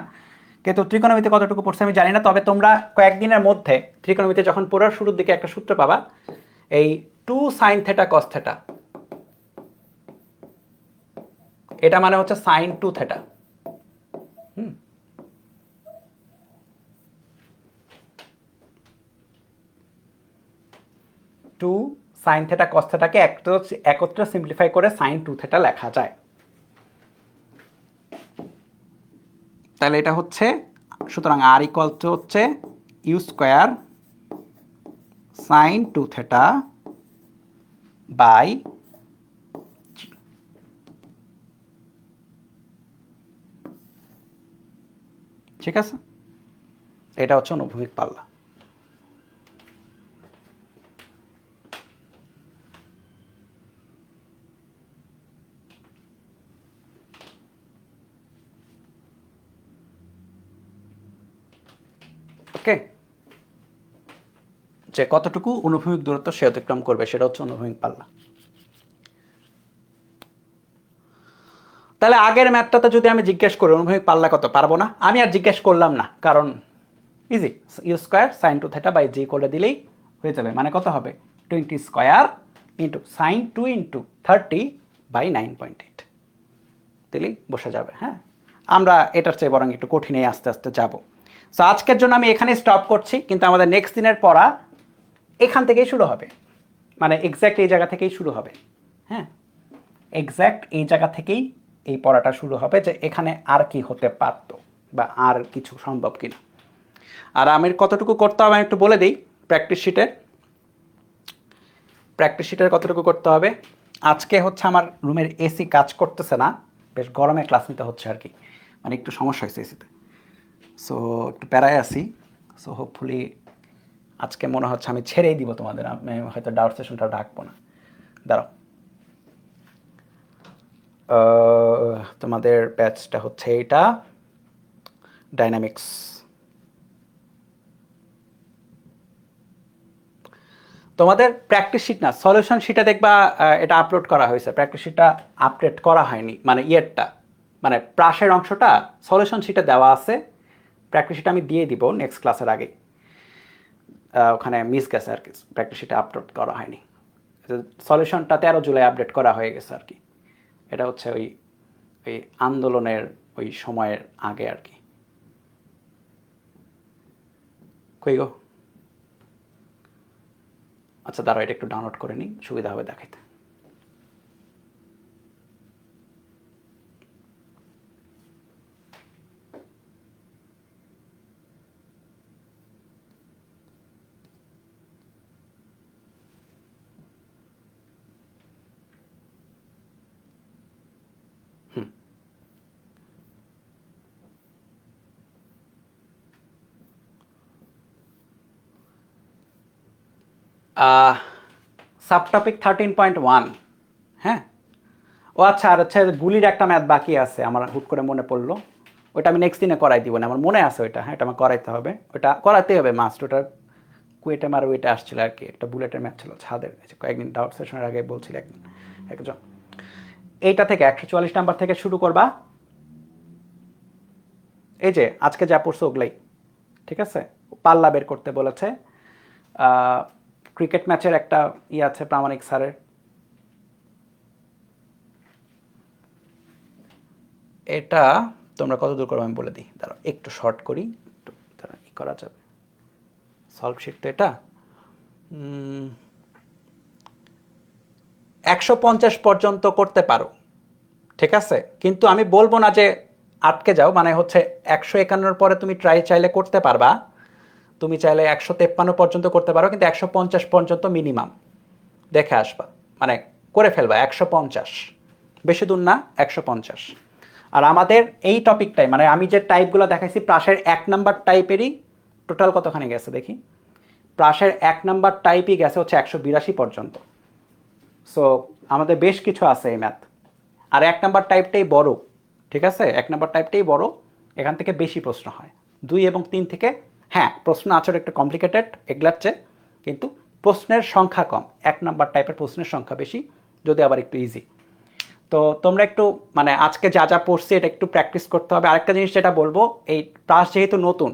কিন্তু ত্রিকোণমিতি কতটুকু পড়ছে আমি জানি না। তবে তোমরা কয়েকদিনের মধ্যে ত্রিকোণমিতি যখন পড়ার শুরুর দিকে একটা সূত্র পাবা, এই 2 সাইন থেটা কস থেটা, এটা মানে হচ্ছে sine 2 theta. Two sine theta cos থেটাকে একত্রে সিম্পলিফাই করে সাইন 2 থেটা লেখা যায়। তাহলে এটা হচ্ছে, সুতরাং আর ইকুয়াল টু হচ্ছে u square sine 2 theta by, ঠিক আছে? এটা হচ্ছে অনুভূমিক পাল্লা। ওকে, যে কতটুকু অনুভূমিক দূরত্ব সে অতিক্রম করবে সেটা হচ্ছে অনুভূমিক পাল্লা। তাহলে আগের ম্যাথটাতে যদি আমি জিজ্ঞেস করি অনুভূমিক পাল্লা কত, পারবো না, আমি আর জিজ্ঞেস করলাম না, কারণ easy, u square sine 2 theta by g করে দিলেই হয়ে যাবে। মানে কত হবে? 20 square into sine 2 into 30 by 9.8 দিলেই বসে যাবে। হ্যাঁ, আমরা এটার চেয়ে বরং একটু কঠিনে আস্তে আস্তে যাব। সো আজকের জন্য আমি এখানে স্টপ করছি, কিন্তু আমাদের নেক্সট দিনের পড়া এখান থেকেই শুরু হবে, মানে এক্স্যাক্ট এই জায়গা থেকেই শুরু হবে। হ্যাঁ, এক্স্যাক্ট এই জায়গা থেকেই এই পড়াটা শুরু হবে, যে এখানে আর কি হতে পারত বা আর কিছু সম্ভব কিনা। আর আমি কতটুকু করতে হবে আমি একটু বলে দিই। প্র্যাকটিস শিটের কতটুকু করতে হবে, আজকে হচ্ছে আমার রুমের এসি কাজ করতেছে না, বেশ গরমে ক্লাস নিতে হচ্ছে আর কি, মানে একটু সমস্যা হয়েছে এসিতে, সো একটু প্যারায় আছি। সো হোপফুলি আজকে মনে হচ্ছে আমি ছেড়েই দিব তোমাদের, আমি হয়তো ডাউট সেশনটা ডাকবো না। দাঁড়াও, তোমাদের ব্যাচটা হচ্ছে এইটা, ডাইনামিক্স। তোমাদের প্র্যাকটিস শিট না, সলিউশন শিটে দেখবা এটা আপলোড করা হয়েছে, প্র্যাকটিস শিটটা আপডেট করা হয়নি, মানে ইয়েরটা, মানে প্রাসের অংশটা সলিউশন শিটে দেওয়া আছে, প্র্যাকটিস শিট আমি দিয়ে দিব নেক্সট ক্লাসের আগে, ওখানে মিস গেছে আর কি, প্র্যাকটিস শিটে আপলোড করা হয়নি। সলিউশনটা 13 জুলাই আপডেট করা হয়ে গেছে আর কি, এটা হচ্ছে ওই ওই আন্দোলনের ওই সময়ের আগে আর কি। কই গো, আচ্ছা দাঁড়াও, এটা একটু ডাউনলোড করে নিই, সুবিধা হবে দেখাইতে। সাবটপিক 13.1, হ্যাঁ। ও আচ্ছা, আর হচ্ছে গুলির একটা ম্যাথ বাকি আছে, আমার হুট করে মনে পড়লো, ওটা আমি নেক্সট দিনে করাই দিব না, আমার মনে আছে ওইটা, হ্যাঁ, এটা আমার করাইতে হবে, ওটা করাতে হবে মাস্ট। ওটা কুয়েটে মার ওইটা আসছিল আর কি, একটা বুলেটের ম্যাচ ছিল ছাদের, কয়েকদিন ডাউট সেশনের আগে বলছিল একজন। এইটা থেকে 144 নাম্বার থেকে শুরু করবা, এই যে আজকে যা পড়ছো ওগুলাই, ঠিক আছে। পাল্লা বের করতে বলেছে, ক্রিকেট ম্যাচের একটা আছে প্রামাণিক স্যারের, এটা তোমরা কত দূর করো আমি বলে দিই, দাঁড়াও একটু শর্ট করি, একটু দাঁড়াও, ই করা যাবে সলভ শিট তো এটা 150 পর্যন্ত করতে পারো, ঠিক আছে। কিন্তু আমি বলবো না যে আটকে যাও, মানে হচ্ছে 151 পরে তুমি ট্রাই চাইলে করতে পারবা, তুমি চাইলে 153 পর্যন্ত করতে পারো, কিন্তু 150 পর্যন্ত মিনিমাম দেখে আসবা, মানে করে ফেলবা 150, বেশি দূর না 150। আর আমাদের এই টপিকটাই, মানে আমি যে টাইপগুলো দেখাইছি প্রাসের 1 নাম্বার টাইপেরই টোটাল কতখানি গেছে দেখি, প্রাসের 1 নাম্বার টাইপই গেছে হচ্ছে 182 পর্যন্ত। সো আমাদের বেশ কিছু আছে এই ম্যাথ, আর 1 নাম্বার টাইপটাই বড়, ঠিক আছে, 1 নাম্বার টাইপটাই বড়, এখান থেকে বেশি প্রশ্ন হয়। 2 এবং 3 থেকে হ্যাঁ প্রশ্ন আচর একটু কমপ্লিকেটেড এগুলার চেয়ে, কিন্তু প্রশ্নের সংখ্যা কম, 1 নাম্বার টাইপের প্রশ্নের সংখ্যা বেশি, যদি আবার একটু ইজি। তো তোমরা একটু মানে আজকে যা যা পড়ছি এটা একটু প্র্যাকটিস করতে হবে। আরেকটা জিনিস যেটা বলবো, এই প্রাস যেহেতু নতুন,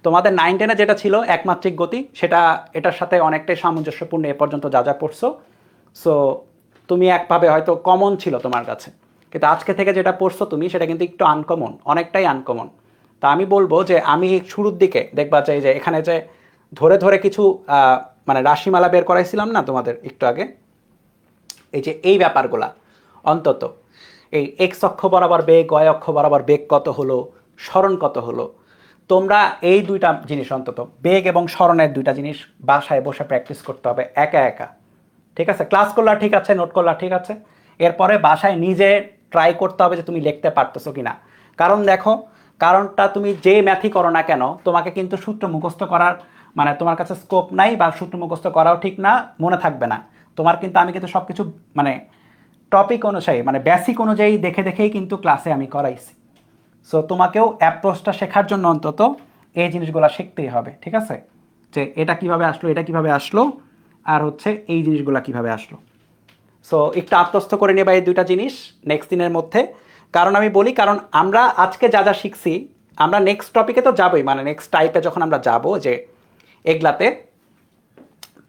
তোমাদের 9-10-এ যেটা ছিল একমাত্রিক গতি, সেটা এটার সাথে অনেকটাই সামঞ্জস্যপূর্ণ এ পর্যন্ত যা যা পড়ছো। সো তুমি একভাবে হয়তো কমন ছিল তোমার কাছে, কিন্তু আজকে থেকে যেটা পড়ছো তুমি সেটা কিন্তু একটু আনকমন, অনেকটাই আনকমন। তা আমি বলবো যে আমি শুরুর দিকে দেখবা চাই যে এখানে যে ধরে ধরে কিছু মানে রাশিমালা বের করাইছিলাম না তোমাদের একটু আগে, এই যে এই ব্যাপারগুলা অন্তত এই এক্স অক্ষ বরাবর বেগ, ওয়াই অক্ষ বরাবর বেগ কত হলো, স্মরণ কত হলো, তোমরা এই দুইটা জিনিস অন্তত বেগ এবং স্মরণের দুইটা জিনিস বাসায় বসে প্র্যাকটিস করতে হবে একা একা, ঠিক আছে। ক্লাস করলা ঠিক আছে, নোট করলা ঠিক আছে, এরপরে বাসায় নিজে ট্রাই করতে হবে যে তুমি লিখতে পারতেছো কিনা। কারণ দেখো, কারণটা তুমি যে ম্যাথই করো না কেন, তোমাকে কিন্তু সূত্র মুখস্থ করার মানে তোমার কাছে স্কোপ নাই, বা সূত্র মুখস্থ করাও ঠিক না, মনে থাকবে না তোমার। কিন্তু আমি কিন্তু সব কিছু মানে টপিক অনুযায়ী, মানে বেসিক অনুযায়ী দেখে দেখেই কিন্তু ক্লাসে আমি করাইছি। সো তোমাকেও অ্যাপ্রোচটা শেখার জন্য অন্তত এই জিনিসগুলো শিখতেই হবে, ঠিক আছে, যে এটা কিভাবে আসলো, এটা কিভাবে আসলো, আর হচ্ছে এই জিনিসগুলো কিভাবে আসলো। সো একটু আত্মস্থ করে নেবা এই দুইটা জিনিস নেক্সট দিনের মধ্যে। কারণ আমি বলি, কারণ আমরা আজকে যা যা শিখছি, আমরা নেক্সট টপিকে তো যাবোই, মানে নেক্সট টাইপে যখন আমরা যাব, যে এগুলাতে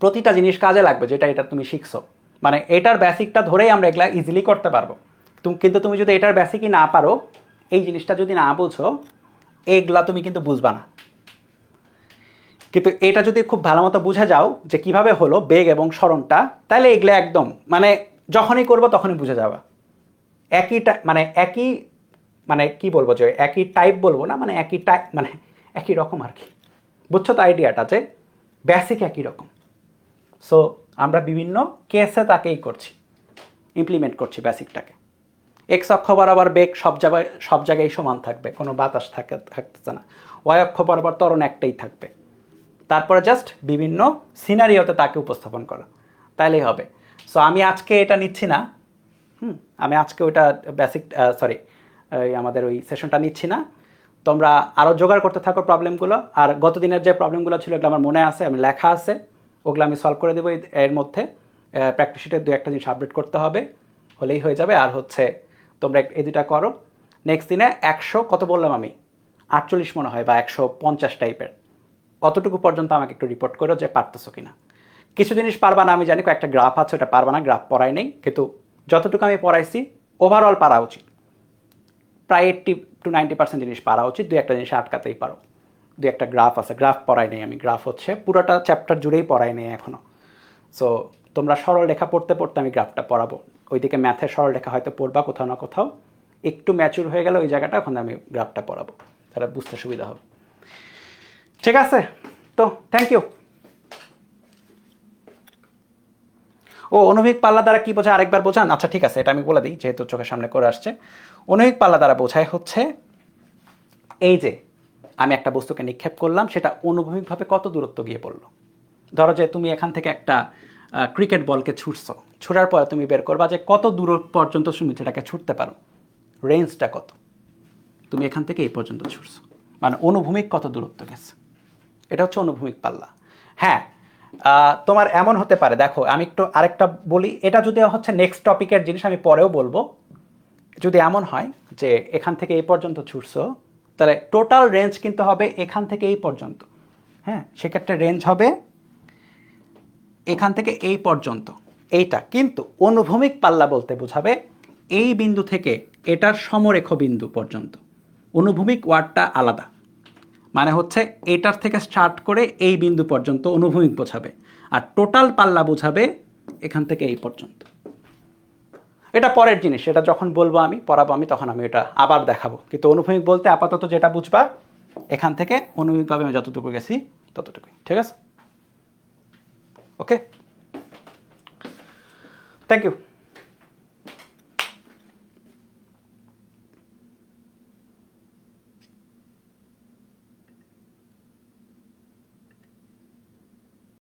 প্রতিটা জিনিস কাজে লাগবে, যেটা এটা তুমি শিখছো, মানে এটার বেসিকটা ধরেই আমরা এগুলা ইজিলি করতে পারবো। কিন্তু তুমি যদি এটার বেসিকই না পারো, এই জিনিসটা যদি না বুঝো, এগুলা তুমি কিন্তু বুঝবা না। কিন্তু এটা যদি খুব ভালো মতো বুঝে যাও যে কিভাবে হলো বেগ এবং স্মরণটা, তাহলে এগুলো একদম মানে যখনই করবো তখনই বুঝে যাবা। মানে একই মানে কি বলবো, যে একই টাইপ বলবো না, মানে একই টাইপ মানে একই রকম আর কি, বুঝছো তো আইডিয়াটা, যে বেসিক একই রকম। সো আমরা বিভিন্ন কেসে তাকেই করছি, ইমপ্লিমেন্ট করছি বেসিকটাকে। এক্স অক্ষ বরাবর বেগ সব জায়গায় সমান থাকবে, কোনো বাতাস থাকতেছে না। ওয়াই অক্ষ বরাবর ত্বরণ একটাই থাকবে, তারপরে জাস্ট বিভিন্ন সিনারিওতে তাকে উপস্থাপন করা, তাইলেই হবে। সো আমি আজকে এটা নিচ্ছি না, আমি আজকে ওইটা বেসিক সরি আমাদের ওই সেশনটা নিচ্ছি না। তোমরা আরও জোগাড় করতে থাকো প্রবলেমগুলো, আর গত দিনের যে প্রবলেমগুলো ছিল এগুলো আমার মনে আছে, আমি লেখা আছে, ওগুলো আমি সলভ করে দেবো এর মধ্যে। প্র্যাকটিস শিটের 2-1 জিনিস আপডেট করতে হবে, হলেই হয়ে যাবে। আর হচ্ছে তোমরা এই দুটা করো, নেক্সট দিনে 100 কত বললাম আমি, 48 মনে হয়, বা 150 টাইপের, অতটুকু পর্যন্ত আমাকে একটু রিপোর্ট করো যে পারতেছো কিনা। কিছু জিনিস পারবা না আমি জানি, কয়েকটা গ্রাফ আছে ওটা পারবা না, গ্রাফ পড়াই নেই, কিন্তু যতটুকু আমি পড়াইছি ওভারঅল পারা উচিত, প্রায় 80-90% জিনিস পারা উচিত। 2-1 জিনিস আটকাতেই পারো। 2-1 গ্রাফ আছে, গ্রাফ পড়াই নেই আমি, গ্রাফ হচ্ছে পুরোটা চ্যাপ্টার জুড়েই পড়াই নেই এখনো। সো তোমরা সরল রেখা পড়তে পড়তে আমি গ্রাফটা পড়াবো, ওইদিকে ম্যাথের সরল রেখা হয়তো পড়বা কোথাও না কোথাও, একটু ম্যাচুর হয়ে গেলে ওই জায়গাটা, ওখানে আমি গ্রাফটা পড়াবো, তাহলে বুঝতে সুবিধা হবে। ঠিক আছে, তো থ্যাংক ইউ। ও অনুভূমিক পাল্লা দ্বারা কি বোঝায় আরেকবার বোঝান। আচ্ছা ঠিক আছে, এটা আমি বলে দিই যেহেতু চোখের সামনে করে আসছে। অনুভূমিক পাল্লা দ্বারা বোঝায় হচ্ছে এই যে আমি একটা বস্তুকে নিক্ষেপ করলাম, সেটা অনুভূমিকভাবে কত দূরত্ব গিয়ে পড়লো, ধরো যে তুমি এখান থেকে একটা ক্রিকেট বলকে ছুটছো, ছুটার পরে তুমি বের করবা যে কত দূর পর্যন্ত তুমি সেটাকে ছুটতে পারো, রেঞ্জটা কত, তুমি এখান থেকে এই পর্যন্ত ছুটছো, মানে অনুভূমিক কত দূরত্ব গেছে, এটা হচ্ছে অনুভূমিক পাল্লা। হ্যাঁ, তোমার এমন হতে পারে, দেখো আমি একটু আরেকটা বলি, এটা যদি হচ্ছে নেক্সট টপিকের জিনিস, আমি পরেও বলবো। যদি এমন হয় যে এখান থেকে এই পর্যন্ত ছুটছো, তাহলে টোটাল রেঞ্জ কিন্তু হবে এখান থেকে এই পর্যন্ত। হ্যাঁ, সেক্ষেত্রে রেঞ্জ হবে এখান থেকে এই পর্যন্ত এইটা, কিন্তু অনুভূমিক পাল্লা বলতে বোঝাবে এই বিন্দু থেকে এটার সমরেখ বিন্দু পর্যন্ত। অনুভূমিক ওয়ার্ডটা আলাদা, মানে হচ্ছে এটার থেকে স্টার্ট করে এই বিন্দু পর্যন্ত অনুভূমিক বোঝাবে, আর টোটাল পাল্লা বোঝাবে এখান থেকে এই পর্যন্ত। এটা পরের জিনিস, এটা যখন বলবো আমি পড়াবো আমি, তখন আমি এটা আবার দেখাবো। কিন্তু অনুভূমিক বলতে আপাতত যেটা বুঝবা, এখান থেকে অনুভূমিকভাবে আমি যতটুকু গেছি ততটুকুই, ঠিক আছে? ওকে, থ্যাংক ইউ।